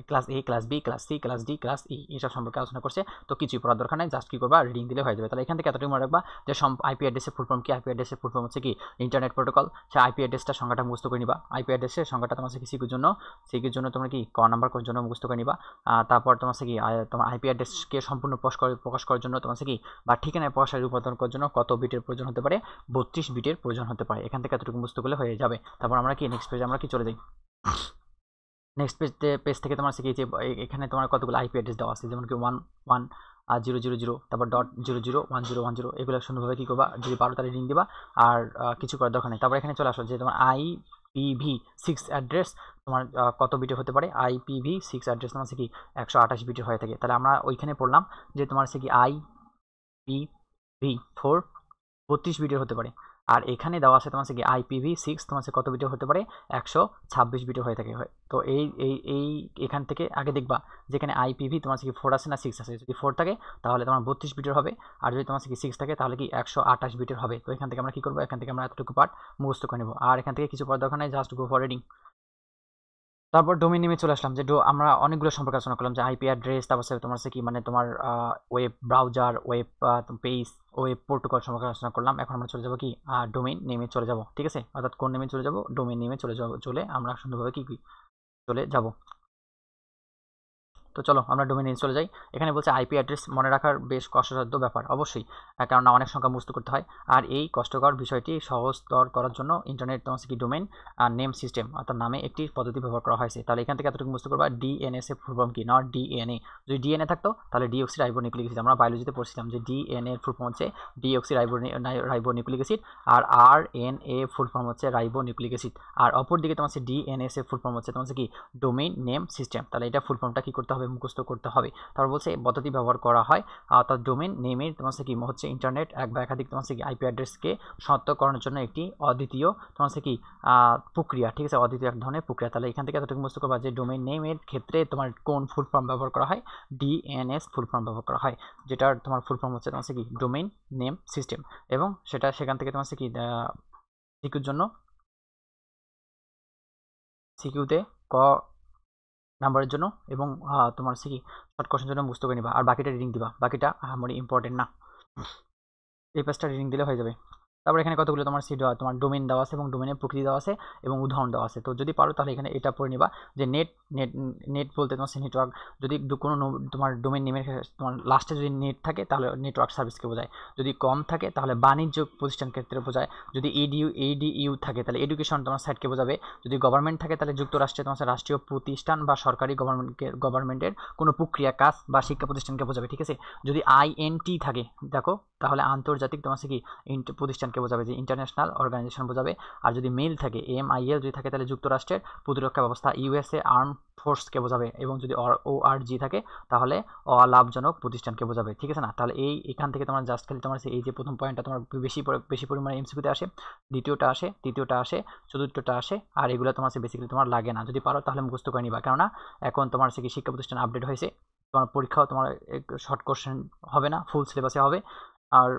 class A, class B, class C, class D, class E, এইসব সম্পর্কে আলোচনা করছে। তো কিছুই পড়ার দরকার নেই, জাস্ট কি করবা, রিডিং দিলে হয়ে যাবে। তাহলে এখান থেকে এতটুকু মনে রাখবা যে আইপি অ্যাড্রেসের ফুল ফর্ম কি, আইপি অ্যাড্রেসের ফুল ফর্ম হচ্ছে কি ইন্টারনেট প্রোটোকল, সে আইপি অ্যাড্রেসটা সংখ্যাটা মুখস্থ করে নিবা। আইপি অ্যাড্রেসের সংখ্যাটা তোমার কি সিকিউর জন্য তোমরা কি নাম্বার করার জন্য মুখস্থ করে নিবা। তারপর তোমার কি তোমার আইপি অ্যাড্রেসকে সম্পূর্ণ প্রকাশ করার জন্য তোমার কি বা ঠিকানায় প্রকাশের রূপান্তর করার জন্য কত বিটের প্রয়োজন হতে পারে, 32 বিটের প্রয়োজন হতে পারে। এখান থেকে এতটুকু মুখস্থ করলে হয়ে যাবে। তারপর আমরা কি নেক্সট পেজে আমরা কি চলে যাই। নেক্সট পেজ থেকে তোমার কি যে এখানে তোমার কতগুলো আইপি অ্যাড্রেস দেওয়া আছে, যেমন কি 1.1.0.0.0 তারপর .00.10.10 এগুলো সুন্দরভাবে কি করবা, যদি পারো তাহলে লিঙ্ক দিবা, আর কিছু করার দরকার নেই। তারপর এখানে চলে আসো যে তোমার IPv6 অ্যাড্রেস তোমার কত বিটের হতে পারে। IPv6 অ্যাড্রেস তোমার কি 128 বিটের হয়ে থাকে। তাহলে আমরা ওইখানে পড়লাম যে তোমার কি IPv4 32 বিটের হতে পারে, আর এখানে দেওয়া আছে তোমার কি IPv6 তোমার কত বিটের হতে পারে, 126 বিটের হয়ে থাকে। তো এই এখান থেকে আগে দেখবা যেখানে IPv তোমার কি 4 আছে না 6 আছে। যদি 4 থাকে তাহলে তোমার 32 বিটের হবে, আর যদি তোমার কি 6 থাকে তাহলে কি 128 বিটের হবে। তো এখান থেকে আমরা কি করবো, এখান থেকে আমরা এতটুকু পার্ট মুখস্থ করে নেব, আর এখান থেকে কিছু পড়ার দরকার নেই, জাস্ট গো ফর রিডিং। তারপর ডোমেইন নেমে চলে আসলাম যে আমরা অনেকগুলো সম্পর্কে আলোচনা করলাম, যে আইপি অ্যাড্রেস, তারপর তোমার কি মানে তোমার web browser, web page, web protocol সম্পর্কে আলোচনা করলাম। এখন আমরা চলে যাব কি ডোমেইন নেমে চলে যাব, ঠিক আছে। অর্থাৎ কোন নেমে চলে যাব, ডোমেইন নেমে চলে আমরা সুন্দরভাবে কি চলে যাব। তো চলো আমরা ডোমেইন নেমে চলে যাই। এখানে বলছে আইপি অ্যাড্রেস মনে রাখার বেশ কষ্টসাধ্য ব্যাপার, অবশ্যই, কারণ অনেক সংখ্যা মুখস্থ করতে হয়। আর এই কষ্টকর বিষয়টি সহজতর করার জন্য ইন্টারনেট তোমার কি ডোমেইন নেম সিস্টেম অর্থাৎ নামে একটি পদ্ধতি ব্যবহার করা হয়েছে। তাহলে এখান থেকে এতটুকু মুখস্থ করবা, ডিএনএস এর ফুল ফর্ম কি, নট ডিএনএ। যদি ডিএনএ থাকতো তাহলে ডিঅক্সি রাইবোনিউক্লিক অ্যাসিড, আমরা বায়োলজিতে পড়ছিলাম যে ডিএনএ এর ফুল ফর্ম হচ্ছে ডিঅক্সি রাইবোনিউক্লিক অ্যাসিড, আর আরএনএ ফুল ফর্ম হচ্ছে রাইবোনিউক্লিক অ্যাসিড। আর অপরদিকে তোমার ডিএনএস এর ফুল ফর্ম হচ্ছে তোমার কি ডোমেইন নেম সিস্টেম। তাহলে এটা ফুল ফর্মটা কি করতে হবে, মুখস্থ করতে হবে। তারপর বলছে পদ্ধতি ব্যবহার করা হয়, অর্থাৎ ডোমেইন নেমের তোমার কি হচ্ছে ইন্টারনেট এক বা একাধিক তোমার কি আইপি অ্যাড্রেসকে শনাক্তকরণের জন্য একটি অদ্বিতীয় তোমার কি প্রক্রিয়া, ঠিক আছে, অদ্বিতীয় এক ধরনের প্রক্রিয়া। তাহলে এখান থেকে এতটুকু মুখস্থ করবা যে ডোমেইন নেমের ক্ষেত্রে তোমার কোন ফুল ফর্ম ব্যবহার করা হয়, ডিএনএস ফুল ফর্ম ব্যবহার করা হয়, যেটার তোমার ফুল ফর্ম হচ্ছে তোমার কি ডোমেইন নেম সিস্টেম। এবং সেটা সেখান থেকে তোমার কি সিকিউর জন্য সিকিউতে নাম্বারের জন্য এবং তোমার কি শর্ট কোশ্চেনের জন্য মুখস্থ করে নিবা, আর বাকিটা রিডিং দিবা, বাকিটা আহামরি ইম্পর্টেন্ট না, এই পেজটা রিডিং দিলে হয়ে যাবে। তারপর এখানে কতগুলো তোমার তোমার ডোমেইন দেওয়া আছে এবং ডোমেইনের প্রকৃতি দেওয়া আছে এবং উদাহরণ দেওয়া আছে। তো যদি পারো তাহলে এখানে এটা পড়ে নিবা যে নেট বলতে তোমার নেটওয়ার্ক, যদি কোনো তোমার ডোমেইন নেমের তোমার লাস্টে যদি নেট থাকে তাহলে নেটওয়ার্ক সার্ভিসকে বোঝায়, যদি কম থাকে তাহলে বাণিজ্য প্রতিষ্ঠান ক্ষেত্রে বোঝায়, যদি এডিইউ থাকে তাহলে এডুকেশন তোমার সাইটকে বোঝাবে, যদি গভর্নমেন্ট থাকে তাহলে যুক্তরাষ্ট্রে তোমার রাষ্ট্রীয় প্রতিষ্ঠান বা সরকারি গভর্নমেন্টের কোনো প্রক্রিয়া কাজ বা শিক্ষা প্রতিষ্ঠানকে বোঝাবে, ঠিক আছে। যদি আইএনটি থাকে দেখো তাহলে আন্তর্জাতিক তোমার কি প্রতিষ্ঠানকে বোঝাবে, যে ইন্টারন্যাশনাল অর্গানাইজেশন বোঝাবে। আর যদি মেল থাকে MIL যদি থাকে তাহলে যুক্তরাষ্ট্রের প্রতিরক্ষা ব্যবস্থা USA আর্ম ফোর্সকে বোঝাবে, এবং যদি ORG থাকে তাহলে অলাভজনক প্রতিষ্ঠানকে বোঝাবে, ঠিক আছে না। তাহলে এখান থেকে তোমার জাস্ট খালি তোমার এই যে প্রথম পয়েন্টটা তোমার বেশি পরিমাণে এমসিকিউতে আসে, দ্বিতীয়টা আসে, তৃতীয়টা আসে, চতুর্থটা আসে, আর এগুলো তোমার বেসিক্যালি তোমার লাগে না। যদি পারো তাহলে মুখস্থ করে নিবা, কেননা এখন তোমার কি শিক্ষা প্রতিষ্ঠান আপডেট হয়েছে, তোমার পরীক্ষাও তোমার শর্ট কোশ্চেন হবে না, ফুল সিলেবাসে হবে, আর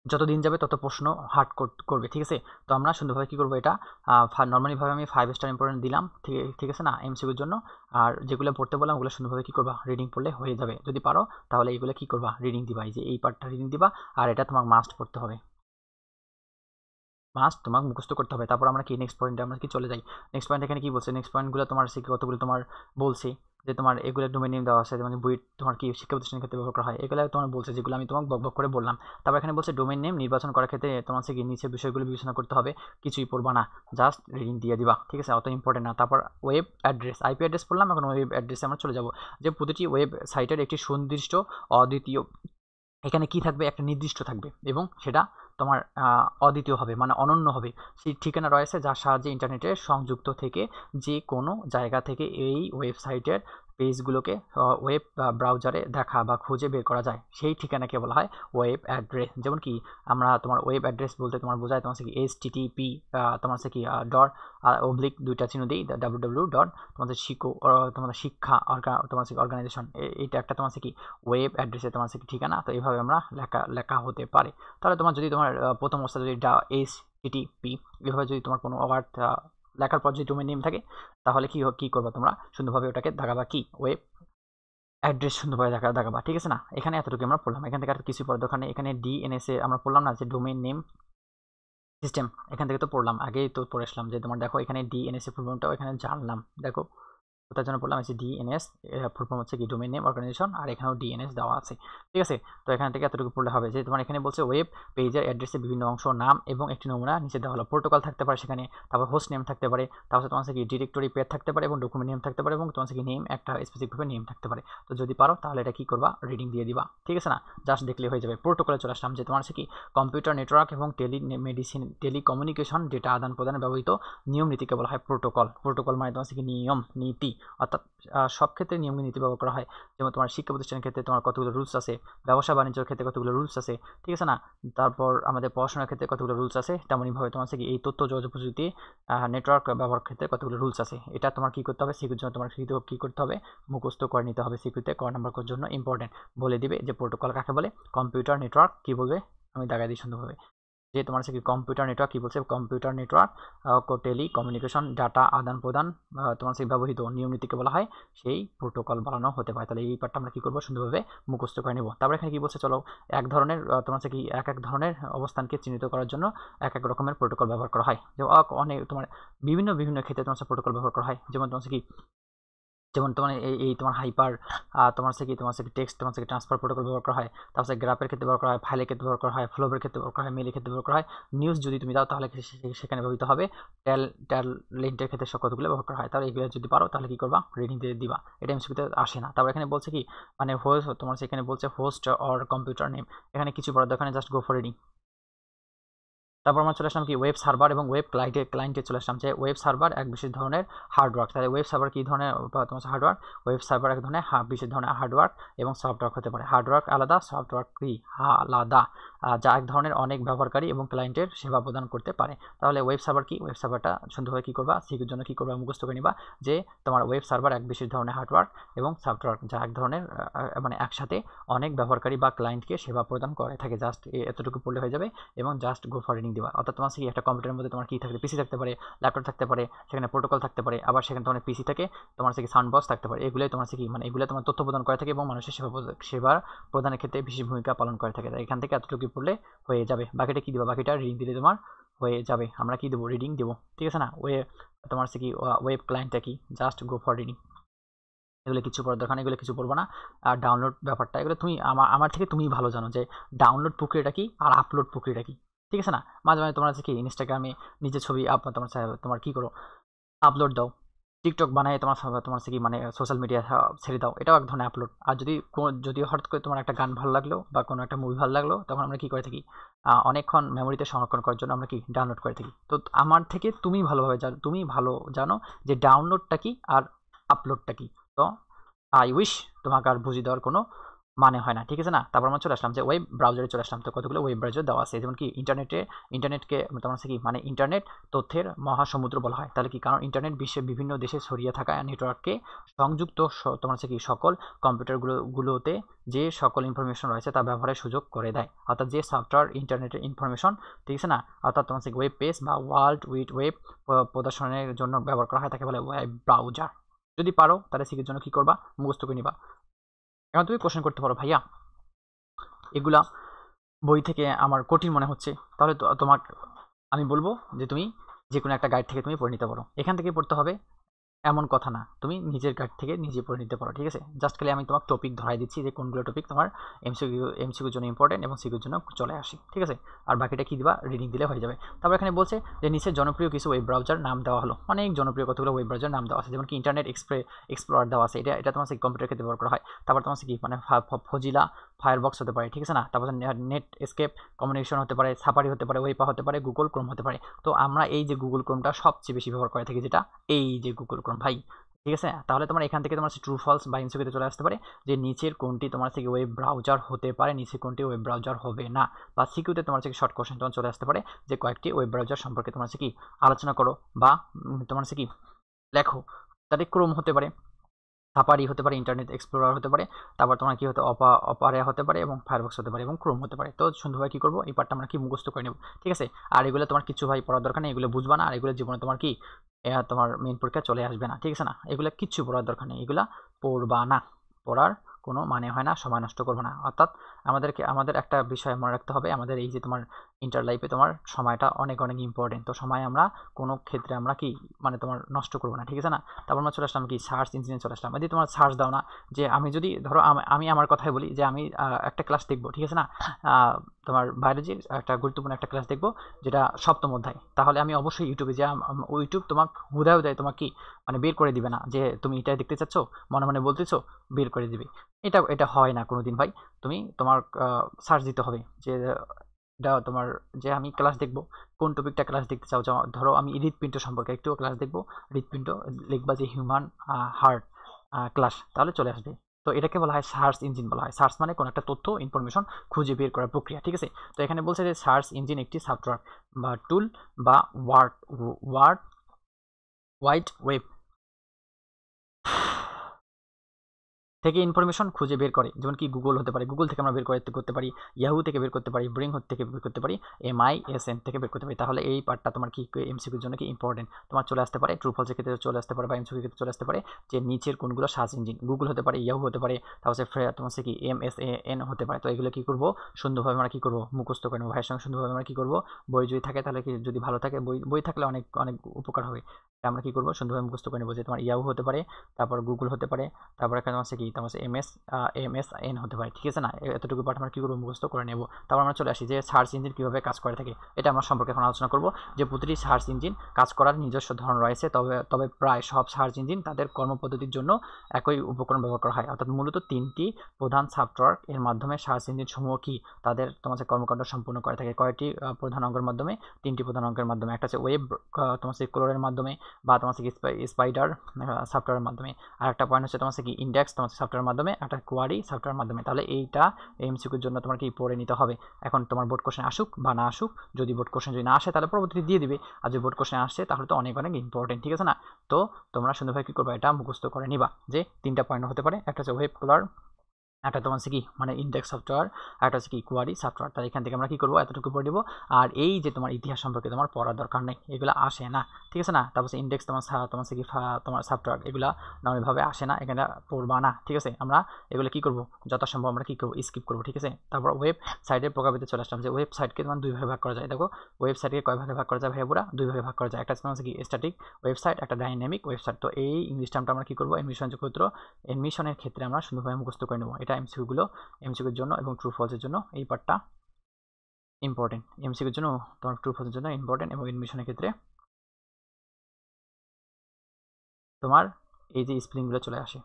যত দিন যাবে তত প্রশ্ন হার্ড করবে, ঠিক আছে। তো আমরা সুন্দরভাবে কী করবো, এটা নর্মালিভাবে আমি 5 স্টার ইম্পর্টেন্ট দিলাম, ঠিক আছে না, এমসিকিউর জন্য। আর যেগুলো পড়তে বললাম ওগুলো সুন্দরভাবে কী করবা, রিডিং পড়লে হয়ে যাবে। যদি পারো তাহলে এইগুলো কী করবা, রিডিং দিবা, এই যে এই পার্টটা রিডিং দিবা, আর এটা তোমার মাস্ট পড়তে হবে, মাস্ট তোমাকে মুখস্থ করতে হবে। তারপর আমরা কি নেক্সট পয়েন্টে আমরা কি চলে যাই। নেক্সট পয়েন্ট এখানে কি বলছে, নেক্সট পয়েন্টগুলো তোমার কতগুলো তোমার বলছে যে তোমার এগুলো ডোমেইন নেম দেওয়া আছে, মানে বই তোমার কি শিক্ষা প্রতিষ্ঠানের ক্ষেত্রে ব্যবহার করা হয়, এগুলো তোমার বলছে, যেগুলো আমি তোমাকে বক করে বললাম। তারপর এখানে বলছে ডোমেইন নেম নির্বাচন করার ক্ষেত্রে তোমার কি নিচে বিষয়গুলো বিবেচনা করতে হবে, কিছুই পড়বা না, জাস্ট রিডিং দিয়ে দিবা, ঠিক আছে, অত ইম্পর্টেন্ট না। তারপর ওয়েব অ্যাড্রেস, আইপি অ্যাড্রেস পড়লাম, এখন ওয়েব অ্যাড্রেসে আমরা চলে যাব, যে প্রতিটি ওয়েব সাইটের একটি সুনির্দিষ্ট অদ্বিতীয়, এখানে কি থাকবে, একটা নির্দিষ্ট থাকবে এবং সেটা তোমার অদ্বিতীয় হবে, মানে অনন্য হবে। সেই ঠিকানা রয়েছে যার সাহায্যে ইন্টারনেটে সংযুক্ত থেকে যে কোনো জায়গা থেকে এই ওয়েবসাইটের পেজগুলোকে ওয়েব ব্রাউজারে দেখা বা খুঁজে বের করা যায়, সেই ঠিকানাকে বলা হয় ওয়েব অ্যাড্রেস। যেমন কি আমরা তোমার ওয়েব অ্যাড্রেস বলতে তোমার বোঝায় তোমার কি HTTP তোমার কি ডট অবলিক দুইটা চিহ্ন দিই www ডট তোমাদের তোমাদের শিক্ষা তোমার অর্গানাইজেশন, এইটা একটা তোমার কি ওয়েব অ্যাড্রেসে তোমার কি ঠিকানা। তো এইভাবে আমরা লেখা হতে পারে। তাহলে তোমার যদি তোমার প্রথম অবস্থা যদি HTTP এভাবে যদি তোমার কোনো ওয়ার্ড লেখার পর যদি ডোমেইন নেম থাকে তাহলে কি করবা, তোমরা সুন্দরভাবে ওটাকে দেখাবা কি ওয়েব অ্যাড্রেস সুন্দরভাবে দেখাবা, ঠিক আছে না। এখানে এতটুকু আমরা পড়লাম, এখান থেকে আর কিছু পড়ার দরকার নেই। এখানে DNS এ আমরা পড়লাম না যে ডোমেইন নেম সিস্টেম এখান থেকে তো পড়লাম, আগেই তো পড়ে আসলাম যে তোমার দেখো এখানে ডিএনএস এর ফুল ফর্মটাও এখানে জানলাম। দেখো কোথার জন্য পড়লাম, হচ্ছে ডিএনএস ফুল ফর্ম হচ্ছে কি ডোমেইন নেম অর্গানাইজেশন, আর এখানেও ডিএনএস দেওয়া আছে। ঠিক আছে, তো এখান থেকে এতটুকু পড়লে হবে যে তোমার এখানে বলছে ওয়েব পেজের অ্যাড্রেসের বিভিন্ন অংশ, নাম এবং একটি নমুনা নিচে দেওয়া হলো। প্রোটোকল থাকতে পারে সেখানে, তারপর হোস্ট নেম থাকতে পারে, তারপর তোমার কি ডিরেক্টরি পেজ থাকতে পারে এবং ডকুমেন্ট নেম থাকতে পারে এবং তোমার কি নেম একটা স্পেসিফিকভাবে নেম থাকতে পারে। তো যদি পারো তাহলে এটা কি করবা, রিডিং দিয়ে দিবা। ঠিক আছে না, জাস্ট দেখলে হয়ে যাবে। প্রোটোকলে চলে আসলাম যে তোমার কি কম্পিউটার নেটওয়ার্ক এবং টেলিমেডিসিন টেলিকমিউনিকেশন ডেটা আদান প্রদানে ব্যবহৃত নিয়ম নীতিকে বলা হয় প্রোটোকল। প্রোটোকল মানে তোমার কি নিয়ম নীতি, অর্থাৎ সব ক্ষেত্রে নিয়ম নীতি ব্যবহার করা হয়। যেমন তোমার শিক্ষা প্রতিষ্ঠানের ক্ষেত্রে তোমার কতগুলো রুলস আছে, ব্যবসা বাণিজ্যের ক্ষেত্রে কতগুলো রুলস আছে, ঠিক আছে না, তারপর আমাদের পড়াশোনার ক্ষেত্রে কতগুলো রুলস আছে, তেমনইভাবে তোমার কি এই তথ্য যোগাযোগ প্রযুক্তি নেটওয়ার্ক ব্যবহার ক্ষেত্রে কতগুলো রুলস আছে। এটা তোমার কি করতে হবে, সিকিউর জন্য তোমার কি করতে হবে, মুখস্থ করে নিতে হবে। সিকিউরিতে ক নাম্বার জন্য ইম্পর্টেন্ট বলে দিবে যে প্রোটোকল কাকে বলে, কম্পিউটার নেটওয়ার্ক কি বলবে, আমি দাগাই দিই সুন্দরভাবে যে তোমার হচ্ছে কি কম্পিউটার নেটওয়ার্ক কি বলছে, computer network telecommunication data আদান প্রদান তোমার সেই ব্যবহৃত নিয়ম নীতিকে বলা হয় সেই প্রোটোকল বানানো হতে পারে। তাহলে এই পার্টটা আমরা কি করবো, সুন্দরভাবে মুখস্থ করে নেব। তারপরে এখানে কি বলছে, চলো এক ধরনের তোমার হচ্ছে কি এক এক ধরনের অবস্থানকে চিহ্নিত করার জন্য এক এক রকমের প্রোটোকল ব্যবহার করা হয়। যে অনেক তোমার বিভিন্ন বিভিন্ন ক্ষেত্রে তোমার প্রোটোকল ব্যবহার করা হয়। যেমন তোমার কি, যেমন তোমার এই তোমার হাইপার তোমার কি টেক্সট তোমার ট্রান্সফার প্রোটোকল ব্যবহার করা হয়, তারপর গ্রাফের ক্ষেত্রে ব্যবহার করা হয়, ফাইলের ক্ষেত্রে ব্যবহার করা হয়, ফ্লোভের ক্ষেত্রে ব্যবহার করা হয়, মেলের ক্ষেত্রে ব্যবহার করা হয়। নিউজ যদি তুমি দাও তাহলে সেখানে ব্যবহৃত হবে। লিঙ্কের ক্ষেত্রে সব কতগুলো ব্যবহার করা হয়। তাহলে এগুলো যদি পারো তাহলে কি করবা, রিডিং দিয়ে দিবা। এটা এমসিকিউতে আসে না। তারপর এখানে বলছে কি মানে হোস্ট তোমার সেখানে বলছে হোস্ট অর কম্পিউটার নেম, এখানে কিছু বড় দরকার জাস্ট গো ফর রিডিং। তারপর আমরা চলে আসলাম কি ওয়েব সার্ভার এবং ওয়েব ক্লায়েন্টে চলে আসলাম যে ওয়েব সার্ভার এক বিশেষ ধরনের হার্ডওয়ার্ক। তাহলে ওয়েব সার্ভার কী ধরনের তোমার হার্ডওয়ার্ক, ওয়েব সার্ভার এক ধরনের বিশেষ ধরনের হার্ডওয়ার্ক এবং সফটওয়্যার হতে পারে। হার্ডওয়ার্ক আলাদা, সফটওয়্যার কি আলাদা, যা এক ধরনের অনেক ব্যবহারকারী এবং ক্লায়েন্টের সেবা প্রদান করতে পারে। তাহলে ওয়েব সার্ভার কি, ওয়েব সার্ভারটা সুন্দরভাবে কী করবা, সিকিউর জন্য কী করবা, মুখস্থ করে নিবা যে তোমার ওয়েব সার্ভার এক বিশেষ ধরনের হার্ডওয়ার্ক এবং সফটওয়্যার যা এক ধরনের মানে একসাথে অনেক ব্যবহারকারী বা ক্লায়েন্টকে সেবা প্রদান করে থাকে। জাস্ট এতটুকু পড়লে হয়ে যাবে এবং জাস্ট গো ফর রিডিং দিবা। অর্থাৎ তোমার কি একটা কম্পিউটারের মধ্যে তোমার কি থাকতে পিসি থাকতে পারে, ল্যাপটপ থাকতে পারে, সেখানে প্রোটোকল থাকতে পারে, আবার সেখানে তোমার পিসি থেকে তোমার কি সাউন্ড বক্স থাকতে পারে। এগুলোই তোমার কি মানে এগুলো তোমার তথ্য প্রদান করে থাকে এবং মানুষের সেবা প্রদানের ক্ষেত্রে বিশেষ ভূমিকা পালন করে থাকে। এখান থেকে এতটুকু পড়লে হয়ে যাবে। বাকিটা কি দিবা, বাকিটা রিডিং দিলে তোমার হয়ে যাবে। আমরা কি দেবো, রিডিং দেবো। ঠিক আছে না, তোমার কি ওয়েব ক্লায়েন্টটা কি, জাস্ট গো ফর রিডিং। এগুলো কিছু পড়ার দরকার নেই, এগুলো কিছু পড়বো না। আর ডাউনলোড ব্যাপারটা এগুলো তুমি আমার থেকে তুমি ভালো জানো যে ডাউনলোড প্রক্রিয়াটা কি আর আপলোড প্রক্রিয়াটা কি। ঠিক আছে না, মাঝে মাঝে তোমরা কি ইনস্টাগ্রামে নিজের ছবি তোমার কি করো, আপলোড দাও, টিকটক বানায় তোমার কি মানে সোশ্যাল মিডিয়া ছেড়ে দাও, এটাও এক ধরনের আপলোড। আর যদি হঠাৎ করে তোমার একটা গান ভালো লাগলো বা কোনো একটা মুভি ভালো লাগলো, তখন আমরা কি করে থাকি, অনেকক্ষণ মেমোরিতে সংরক্ষণ করার জন্য আমরা কি ডাউনলোড করে থাকি। তো আমার থেকে তুমি ভালোভাবে জানো, তুমি ভালো জানো যে ডাউনলোডটা কি আর আপলোডটা কি। তো আই উইশ তোমাকে আর বুঝিয়ে দেওয়ার কোনো মানে হয় না। ঠিক আছে না, তারপর আমরা চলে আসলাম যে ওয়েব ব্রাউজারে চলে আসলাম। তো কতগুলো ওয়েব ব্রাউজার দেওয়া আছে, যেমন কি ইন্টারনেটকে তোমার কি মানে ইন্টারনেট তথ্যের মহাসমুদ্র বলা হয়। তাহলে কি, কারণ ইন্টারনেট বিশ্বের বিভিন্ন দেশে ছড়িয়ে থাকা নেটওয়ার্ককে সংযুক্ত তোমার কি সকল কম্পিউটারগুলোতে যে সকল ইনফরমেশন রয়েছে তা ব্যবহারের সুযোগ করে দেয়। অর্থাৎ যে সফটওয়্যার ইন্টারনেটের ইনফরমেশন, ঠিক আছে না, অর্থাৎ তোমার ওয়েব পেজ বা ওয়ার্ল্ড উইড ওয়েব প্রদর্শনের জন্য ব্যবহার করা হয় তাকে বলে ওয়েব ব্রাউজার। যদি পারো তাহলে শিখার জন্য কি করবা, মুখস্থ করে নিবা। এখন তুমি কোশ্চেন করতে পারো, ভাইয়া এগুলা বই থেকে আমার কঠিন মনে হচ্ছে, তাহলে তোমাকে আমি বলবো যে তুমি যে কোনো একটা গাইড থেকে তুমি পড়ে নিতে পারো। এখান থেকে পড়তে হবে এমন কথা না, তুমি নিজের গাইড থেকে নিজে পড়ে নিতে পারো। ঠিক আছে, জাস্ট খালি আমি তোমাকে টপিক ধরাই দিচ্ছি যে কোনগুলো টপিক তোমার এমসিকিউর জন্য ইম্পর্টেন্ট এবং সিকিউর জন্য চলে আসি। ঠিক আছে, আর বাকিটা কি দিবা, রিডিং দিলে হয়ে যাবে। তারপর এখানে বলছে যে নিচে জনপ্রিয় কিছু ওয়েব ব্রাউজার নাম দেওয়া হলো। অনেক জনপ্রিয় কতগুলো ওয়েব ব্রাউজার নাম দেওয়া আছে, যেমন কি ইন্টারনেট এক্সপ্লোরার দেওয়া আছে, এটা তোমার কম্পিউটার ক্ষেত্রে ব্যবহার করা হয়। তারপর তোমার কি মানে ফজিলা ফায়ারবক্স হতে পারে। ঠিক আছে না, তারপর নেট এসকেপ কমিউনিকেশন হতে পারে, সাফারি হতে পারে, ওয়েপা হতে পারে, গুগল ক্রোম হতে পারে। তো আমরা এই যে গুগল ক্রোমটা সবচেয়ে বেশি ব্যবহার করে থাকি, যেটা এই যে গুগল ক্রোম ভাই। ঠিক আছে, তাহলে তোমার এখান থেকে তোমার ট্রু ফলস বা এমসিকিউতে চলে আসতে পারে যে নিচের কোনটি তোমার থেকে ওয়েব ব্রাউজার হতে পারে, নিচে কোনটি ওয়েব ব্রাউজার হবে না। বা সিকিউতে তোমার থেকে শর্ট কোশ্চেন তোমার চলে আসতে পারে যে কয়েকটি ওয়েব ব্রাউজার সম্পর্কে তোমার কি আলোচনা করো বা তোমার কি লেখো। তাতে ক্রোম হতে পারে, সাফারি হতে পারে, ইন্টারনেট এক্সপ্লোরার হতে পারে, তারপর তোমার কি হতে অপারেয়া হতে পারে এবং ফায়ারবক্স হতে পারে এবং ক্রোম হতে পারে। তো সুন্দরভাবে কি করবো, এই পার্টটা আমরা কি মুখস্থ করে নেব। ঠিক আছে, আর এগুলো তোমার কিছু ভাই পড়ার দরকার নেই, এগুলো বুঝবা না, আর এগুলো জীবনে তোমার কি তোমার মেইন পরীক্ষা চলে আসবে না। ঠিক আছে না, এগুলো কিচ্ছু পড়ার দরকার নেই, এগুলা পড়বা না, পড়ার কোনো মানে হয় না, সময় নষ্ট করবো না। অর্থাৎ আমাদের একটা বিষয় মনে রাখতে হবে, আমাদের এই যে তোমার ইন্টার লাইফে তোমার সময়টা অনেক অনেক ইম্পর্টেন্ট। তো সময় আমরা কোনো ক্ষেত্রে আমরা কি মানে তোমার নষ্ট করবো না, ঠিক আছে না। তারপর আমরা চলে আসলাম কি সার্চ ইঞ্জিনে চলে আসলাম। যদি তোমার সার্চ দাও না, যে আমি যদি ধরো আমি আমার কথাই বলি যে আমি একটা ক্লাস দেখবো, ঠিক আছে না, তোমার বায়োলজির একটা গুরুত্বপূর্ণ একটা ক্লাস দেখবো যেটা সপ্তম অধ্যায়, তাহলে আমি অবশ্যই ইউটিউবে যে ইউটিউব তোমার হুদায় হুদায় তোমার কি মানে বের করে দিবে না যে তুমি এটাই দেখতে চাচ্ছ, মনে মনে বলতেছো, বের করে দিবে। এটা হয় না কোনোদিন ভাই। তুমি তোমার সার্চ দিতে হবে যে এটা তোমার, যে আমি ক্লাস দেখবো, কোন টপিকটা ক্লাস দেখতে চাও। ধরো আমি হৃৎপিণ্ড সম্পর্কে একটু ক্লাস দেখবো, হৃৎপিণ্ড লিখবা যে হিউম্যান হার্ট ক্লাস, তাহলে চলে আসবে। তো এটাকে বলা হয় সার্চ ইঞ্জিন বলা হয়। সার্চ মানে কোনো একটা তথ্য ইনফরমেশন খুঁজে বের করার প্রক্রিয়া, ঠিক আছে। তো এখানে বলছে যে সার্চ ইঞ্জিন একটি সফটওয়্যার বা টুল বা ওয়ার্ড ওয়াইড ওয়েব থেকে ইনফরমেশন খুঁজে বের করে, যেমন কি গুগল হতে পারে, গুগল থেকে আমরা বের করতে পারি, ইয়াহু থেকে বের করতে পারি, ব্রিং থেকে বের করতে পারি, MISN থেকে বের করতে পারি। তাহলে এই পার্টটা তোমার কি এমসিকিউর জন্য কি ইম্পর্টেন্ট। তোমার চলে আসতে পারে ট্রু ফলসের ক্ষেত্রে চলে আসতে পারে, বা এমসিকিউর ক্ষেত্রে চলে আসতে পারে যে নিচের কোনগুলো সার্চ ইঞ্জিন, গুগল হতে পারে, ইয়াহু হতে পারে, তারপর তোমার কি MSN হতে পারে। তো এগুলো কি করবো, সুন্দরভাবে আমরা কি করবো, মুখস্থ করে নেবো। ভাইয়ের সঙ্গে সুন্দরভাবে আমরা কি করবো, বই যদি থাকে তাহলে কি, যদি ভালো থাকে বই থাকলে অনেক অনেক উপকার হবে। আমরা কি করবো, সুন্দরভাবে মুখস্থ করে নেবো যে তোমার ইয়াহু হতে পারে, তারপর গুগল হতে পারে, তারপর এখানে আছে কি তোমার MSN হতে পারে, ঠিক আছে না। এতটুকু পাঠ আমরা কি করবো, মুখস্থ করে নেব। তারপর আমরা চলে আসি যে সার্চ ইঞ্জিন কীভাবে কাজ করে থাকে, এটা আমরা সম্পর্কে এখন আলোচনা করব। যে প্রতিটি সার্চ ইঞ্জিন কাজ করার নিজস্ব ধরন রয়েছে, তবে প্রায় সব সার্চ ইঞ্জিন তাদের কর্মপদ্ধতির জন্য একই উপকরণ ব্যবহার করা হয়। অর্থাৎ মূলত তিনটি প্রধান সফটওয়্যার এর মাধ্যমে সার্চ ইঞ্জিন সমূহ কি তাদের তোমার কর্মকাণ্ড সম্পূর্ণ করে থাকে। কয়টি প্রধান অঙ্গের মাধ্যমে, তিনটি প্রধান অঙ্গের মাধ্যমে। একটা হচ্ছে ওয়েব তোমার ক্লোরের মাধ্যমে, বা তোমার স্পাইডার সফটওয়্যারের মাধ্যমে। আর একটা পয়েন্ট হচ্ছে তোমার কি ইন্ডেক্স তোমার সফটওয়্যারের মাধ্যমে, একটা কোয়ারি সফটওয়্যারের মাধ্যমে। তাহলে এইটা এমসিকিউর জন্য তোমার কি পড়ে নিতে হবে। এখন তোমার বোর্ড কোশ্চেন আসুক বা না আসুক, যদি বোর্ড কোশ্চেন যদি না আসে তাহলে পরবর্তীতে দিয়ে দিবে, আর যদি বোর্ড কোশ্চেন আসছে তাহলে তো অনেক অনেক ইম্পর্টেন্ট, ঠিক আছে না। তো তোমরা সুন্দরভাবে কি করবে, এটা মুখস্থ করে নিবা যে তিনটা পয়েন্ট হতে পারে। একটা হচ্ছে ওয়েব ক্লোরার, একটা তোমার কি মানে ইন্ডেক্স সফটওয়্যার, একটা হচ্ছে কি কোয়ারি সফটওয়্যার। তাহলে এখান থেকে আমরা কি করবো, এতটুকু পড়ে দেবো। আর এই যে তোমার ইতিহাস সম্পর্কে তোমার পড়ার দরকার নেই, এগুলো আসে না, ঠিক আছে না। তারপর ইন্ডেক্স তোমার কি তোমার সফটওয়্যার, এগুলো নর্মালভাবে আসে না, এখানে পড়বা না, ঠিক আছে। আমরা এগুলো কি করবো, যথাসম্ভব আমরা কি করবো, স্কিপ করবো, ঠিক আছে। তারপর ওয়েবসাইটের প্রকারভেদে চলে আসলাম, যে ওয়েবসাইটকে তোমার দুই ভাগে ভাগ করা যায়। দেখো ওয়েবসাইটকে কয় ভাগে ভাগ করা যায় ভাইয়া বুড়া, দুই ভাগে ভাগ করা যায়। একটা হচ্ছে কি স্ট্যাটিক ওয়েবসাইট, একটা ডাইনামিক ওয়েবসাইট। তো এই ইংলিশ টার্মটা আমরা কি করবো, এডমিশনের ক্ষেত্রে আমরা সুন্দরভাবে মুখস্থ করে নেবো। এটা এমসিকিউর জন্য এবং ট্রু ফলসের জন্য এই পার্টটা ইম্পর্টেন্ট। এমসিকিউর জন্য তোমার ট্রু ফলসের জন্য ইম্পর্টেন্ট, এবং এডমিশনের ক্ষেত্রে তোমার এই যে স্পেলিংগুলো চলে আসে,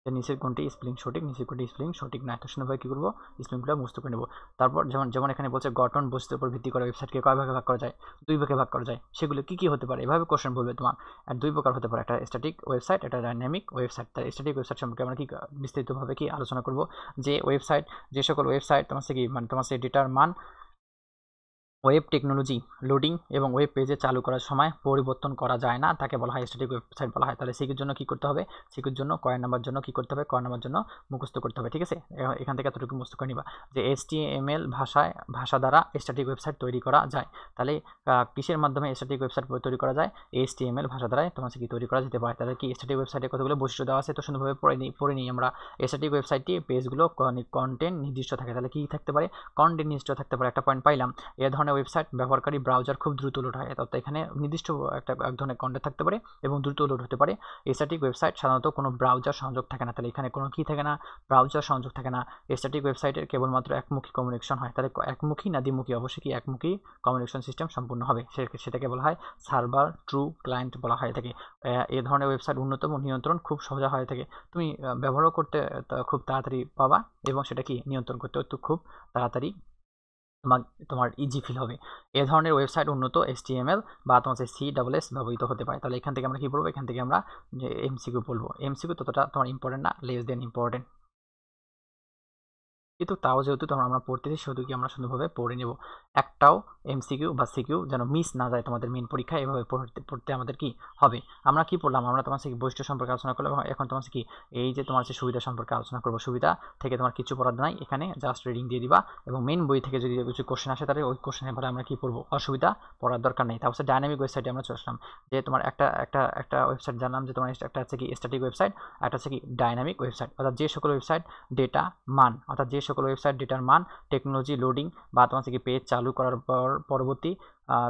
নিচের কোনটি স্পেলিং সঠিক, নিচের কোনটি স্পেলিং সঠিক না, এত সুন্দরভাবে কী করবো, স্পেলিংগুলো মুখস্থ করে নেবো। তারপর যেমন এখানে বলছে গঠন বস্তুর উপর ভিত্তি করে ওয়েবসাইটকে কয় ভাগে ভাগ করা যায়, দুই ভাগে ভাগ করা যায়। সেগুলো কী কী হতে পারে, এভাবে কোশ্চেন বলবে তোমার। আর দুই প্রকার হতে পারে, একটা স্ট্যাটিক ওয়েবসাইট, একটা ডাইনামিক ওয়েবসাইট। তার স্ট্যাটিক ওয়েবসাইট সম্পর্কে আমরা কি বিস্তারিতভাবে কি আলোচনা করবো, যে ওয়েবসাইট, যে সকল ওয়েবসাইট তোমার কি মানে তোমার ডেটার মান, ওয়েব টেকনোলজি, লোডিং এবং ওয়েব পেজে চালু করার সময় পরিবর্তন করা যায় না, তাকে বলা হয় স্ট্যাটিক ওয়েবসাইট বলা হয়। তাহলে সিকিউর জন্য কী করতে হবে, সিকিউর জন্য কয়ের নাম্বার জন্য কী করতে হবে, কয়ের নাম্বার জন্য মুখস্থ করতে হবে, ঠিক আছে। এখান থেকে এতটুকু মুখস্থ করে নিবা যে HTML ভাষা দ্বারা স্ট্যাটিক ওয়েবসাইট তৈরি করা যায়। তাহলে কিসের মাধ্যমে স্ট্যাটিক ওয়েবসাইট তৈরি করা যায়, HTML ভাষা দ্বারা তোমার কি তৈরি করা যেতে পারে। তাহলে কি স্ট্যাটিক ওয়েবসাইটে কতগুলো বৈশিষ্ট্য দেওয়া আছে, তো সুন্দরভাবে পড়ে নিই আমরা। স্ট্যাটিক ওয়েবসাইটটি পেজগুলো কন্টেন্ট নির্দিষ্ট থাকে। তাহলে কি থাকতে পারে, কন্টেন্ট নির্দিষ্ট থাকতে পারে, একটা পয়েন্ট পাইলাম। এ ধরনের ওয়েবসাইট ব্যবহারকারী ব্রাউজার খুব দ্রুত লোড হয়, অর্থাৎ এখানে নির্দিষ্ট এক ধরনের কন্টেন্ট থাকতে পারে এবং দ্রুত লোড হতে পারে। স্ট্যাটিক ওয়েবসাইট সাধারণত কোনো ব্রাউজার সংযোগ থাকে না। তাহলে এখানে কোনো কি থাকে না, ব্রাউজার সংযোগ থাকে না। স্ট্যাটিক ওয়েবসাইটের কেবলমাত্র একমুখী কমিউনিকেশন হয়। তাহলে একমুখী না দ্বিমুখী, অবশ্যই কি একমুখী কমিউনিকেশন সিস্টেম সম্পূর্ণ হবে, সেটাকে বলা হয় সার্ভার ট্রু ক্লায়েন্ট বলা হয়ে থাকে। এই ধরনের ওয়েবসাইট উন্নত এবং নিয়ন্ত্রণ খুব সোজা হয়ে থাকে, তুমি ব্যবহারও করতে খুব তাড়াতাড়ি পাবা, এবং সেটা কি নিয়ন্ত্রণ করতেও খুব তাড়াতাড়ি তোমার ইজি ফিল হবে। এ ধরনের ওয়েবসাইট উন্নত HTML বা তোমার CSS ব্যবহৃত হতে পারে। তাহলে এখান থেকে আমরা কি বলবো, এখান থেকে আমরা যে এমসিকিউ বলবো। এমসিকিউ ততটা তোমার ইম্পর্টেন্ট না, লেস দেন ইম্পর্টেন্ট, কিন্তু তাও যেহেতু আমরা পড়তেছি, সেহেতু কি আমরা সুন্দরভাবে পড়ে নেব। একটাও এমসিকিউ বা সিকিউ যেন মিস না যায় তোমাদের মেন পরীক্ষায়, এভাবে পড়তে আমাদের কি হবে। আমরা কি পড়লাম, আমরা তোমার কি বৈশিষ্ট্য সম্পর্কে আলোচনা করলাম, এখন তোমার কি এই যে তোমার সুবিধা সম্পর্কে আলোচনা করবো। সুবিধা থেকে তোমার কিছু পড়ার নাই, এখানে জাস্ট রিডিং দিয়ে দিবা, এবং মেন বই থেকে যদি কিছু কোশ্চেন আসে তাহলে ওই কোশ্চেনের পরে আমরা কি পড়বো, অসুবিধা পড়ার দরকার নেই। তারপর ডাইনামিক ওয়েবসাইটে আমরা চলে আসলাম, যে তোমার একটা ওয়েবসাইট জানলাম যে তোমার একটা হচ্ছে কি স্ট্যাটিক ওয়েবসাইট, একটা হচ্ছে কি ডাইনামিক ওয়েবসাইট। অর্থাৎ যে সকল ওয়েবসাইট ডেটা মান, অর্থাৎ যে সকল ওয়েবসাইট, ডেটার মান, টেকনোলজি, লোডিং বা তোমার হচ্ছে কি পেজ চালু করার পর পরবর্তী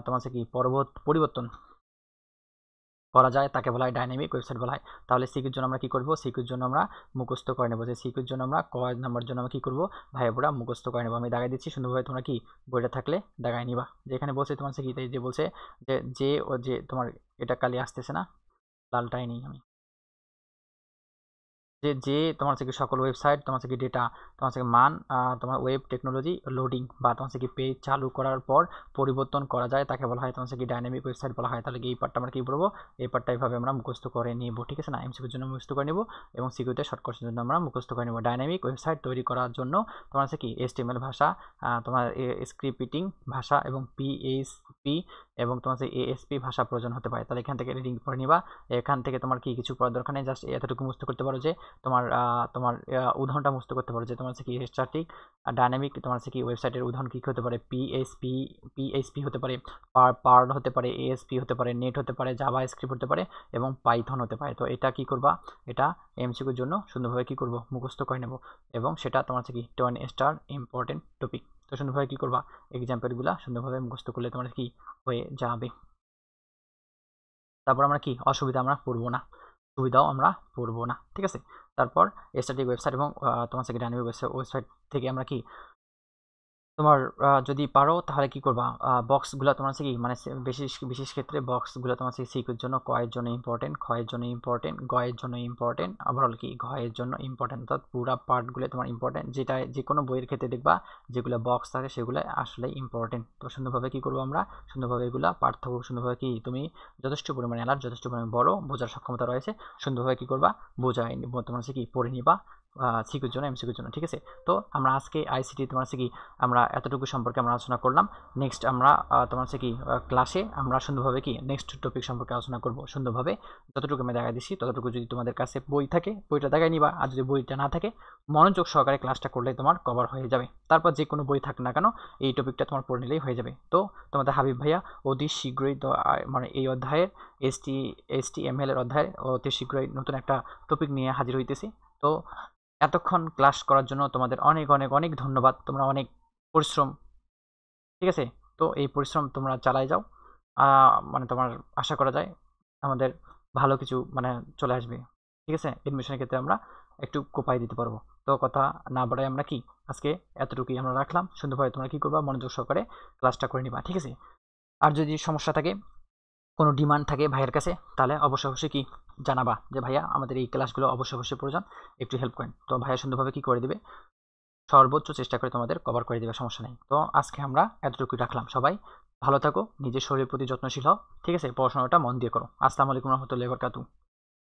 তোমার হচ্ছে কি পরিবর্তন করা যায় তাকে বলা হয় ডাইনামিক ওয়েবসাইট বলা হয়। তাহলে সিকিউর জন্য আমরা কি করব, সিকিউর জন্য আমরা মুখস্থ করে নেব, যে সিকিউর জন্য আমরা কয় নাম্বার জন্য আমরা কি করব ভাই বোরা মুখস্থ করে নেব। আমি দাগাই দিচ্ছি সুন্দরভাবে, তোমরা কি বইটা থাকলে দাগাই নিবা। যেখানে বলছে তোমার কি যে বলছে যে তোমার এটা কালি আসতেছে না, লালটাই নেই আমি, যে তোমার হচ্ছে কি সকল ওয়েবসাইট, তোমার হচ্ছে কি ডেটা, তোমার হচ্ছে মান, তোমার ওয়েব টেকনোলজি, লোডিং বা তোমার হচ্ছে কি পেজ চালু করার পর পরিবর্তন করা যায় তাকে বলা হয় তোমার হচ্ছে কি ডাইনামিক ওয়েবসাইট বলা হয়। তাহলে এই পার্টটা আমরা কি পড়বো, এই পার্টটা এইভাবে আমরা মুখস্থ করে নিব, ঠিক আছে না। এমসিকিউর জন্য মুখস্থ করে নিব এবং সিকিউতে শর্ট কোশ্চেনের জন্য আমরা মুখস্থ করে নিব। ডাইনামিক ওয়েবসাইট তৈরি করার জন্য তোমার হচ্ছে কি HTML ভাষা, তোমার স্ক্রিপ্টিং ভাষা এবং PHP এবং তোমার হচ্ছে ASP ভাষা প্রয়োজন হতে পারে। তাহলে এখান থেকে রিডিং পড়ে নিবা। এখান থেকে তোমার কি কিছু পড়ার দরকার নেই, জাস্ট এতটুকু মুখস্থ করতে পারো যে তোমার তোমার উদাহরণটা মুখস্থ করতে পারো যে তোমার হচ্ছে কি স্ট্যাটিক ডাইনামিক তোমার হচ্ছে কি ওয়েবসাইটের উদাহরণ কী হতে পারে, পিএইচপি হতে পারে, পার্ল হতে পারে, ASP হতে পারে, নেট হতে পারে, জাভা স্ক্রিপ্ট হতে পারে এবং পাইথন হতে পারে। তো এটা কি করবা, এটা এমসিকিউর জন্য সুন্দরভাবে কি করব মুখস্থ করে নেব এবং সেটা তোমার হচ্ছে কি 10 স্টার ইম্পর্টেন্ট টপিক। তো সুন্দরভাবে কি করবা, এক্সাম্পলগুলো সুন্দরভাবে মুখস্থ করলে তোমার কি হয়ে যাবে। তারপর আমরা কি অসুবিধা আমরা পড়বো না, সুবিধাও আমরা পড়বো না, ঠিক আছে। তারপর স্ট্যাটিক ওয়েবসাইট এবং তোমার হচ্ছে ডাইনামিক ওয়েবসাইট থেকে আমরা কি তোমার যদি পারো তাহলে কি করবা, বক্সগুলো তোমার হচ্ছে কি মানে বিশেষ ক্ষেত্রে বক্সগুলো তোমার হচ্ছে সিকিউর জন্য কয়ের জন্য ইম্পর্টেন্ট, ক্ষয়ের জন্য ইম্পর্টেন্ট, গয়ের জন্য ইম্পর্টেন্ট, ওভারঅল কি ঘয়ের জন্য ইম্পর্টেন্ট, অর্থাৎ পুরো পার্টগুলো তোমার ইম্পর্টেন্ট। যেটা যে কোনো বইয়ের ক্ষেত্রে দেখবা যেগুলো বক্স থাকে সেগুলো আসলে ইম্পর্টেন্ট। তো সুন্দরভাবে কি করবো আমরা, সুন্দরভাবে এগুলো পার্থক্য সুন্দরভাবে কি তুমি যথেষ্ট পরিমাণে অ্যালার্ট, যথেষ্ট পরিমাণে বড় বোঝার সক্ষমতা রয়েছে, সুন্দরভাবে কি করবা বোঝায় তোমার হচ্ছে কি পড়ে নিবা সিকিউর জন্য এমসিকিউর জন্য, ঠিক আছে। তো আমরা আজকে আইসিটি তোমার হচ্ছে কি আমরা এতটুকু সম্পর্কে আমরা আলোচনা করলাম। নেক্সট আমরা তোমার হচ্ছে কি ক্লাসে আমরা সুন্দরভাবে কি নেক্সট টপিক সম্পর্কে আলোচনা করব সুন্দরভাবে। যতটুকু আমি দেখা দিচ্ছি ততটুকু যদি তোমাদের কাছে বই থাকে বইটা দেখাই নিবা, আর যদি বইটা না থাকে মনোযোগ সহকারে ক্লাসটা করলে তোমার কভার হয়ে যাবে। তারপর যে কোনো বই থাক না কেন এই টপিকটা তোমার পড়ে নিলেই হয়ে যাবে। তো তোমাদের হাবিব ভাইয়া অতি শীঘ্রই মানে এই অধ্যায়ের HTML এর অধ্যায়ে অতি শীঘ্রই নতুন একটা টপিক নিয়ে হাজির হইতেছি। তো এতক্ষণ ক্লাস করার জন্য তোমাদের অনেক অনেক অনেক ধন্যবাদ, তোমরা অনেক পরিশ্রম, ঠিক আছে। তো এই পরিশ্রম তোমরা চালাই যাও, মানে তোমার আশা করা যায় আমাদের ভালো কিছু মানে চলে আসবে, ঠিক আছে। এডমিশনের ক্ষেত্রে আমরা একটু কোপাই দিতে পারবো। তো কথা না বাড়াই আমরা কি আজকে এতটুকুই আমরা রাখলাম। সুন্দরভাবে তোমরা কি করবা মনোযোগ সহকারে ক্লাসটা করে নিবা, ঠিক আছে। আর যদি সমস্যা থাকে, কোনো ডিমান্ড থাকে ভাইয়ের কাছে, তাহলে অবশ্যই কি জানাবা যে ভাইয়া আমাদের এই ক্লাসগুলো অবশ্যই প্রয়োজন, একটু হেল্প করেন। তো ভাইয়া সুন্দরভাবে কি করে দিবে, সর্বোচ্চ চেষ্টা করে তোমাদের কভার করে দেবে, সমস্যা নেই। তো আজকে আমরা এতটুকুই রাখলাম। সবাই ভালো থাকো, নিজের শরীরের প্রতি যত্নশীল হও, ঠিক আছে। পড়াশোনাটা মন দিয়ে করো। আসসালামু আলাইকুম রহমতুল্লাহি ওয়া বারাকাতুহু।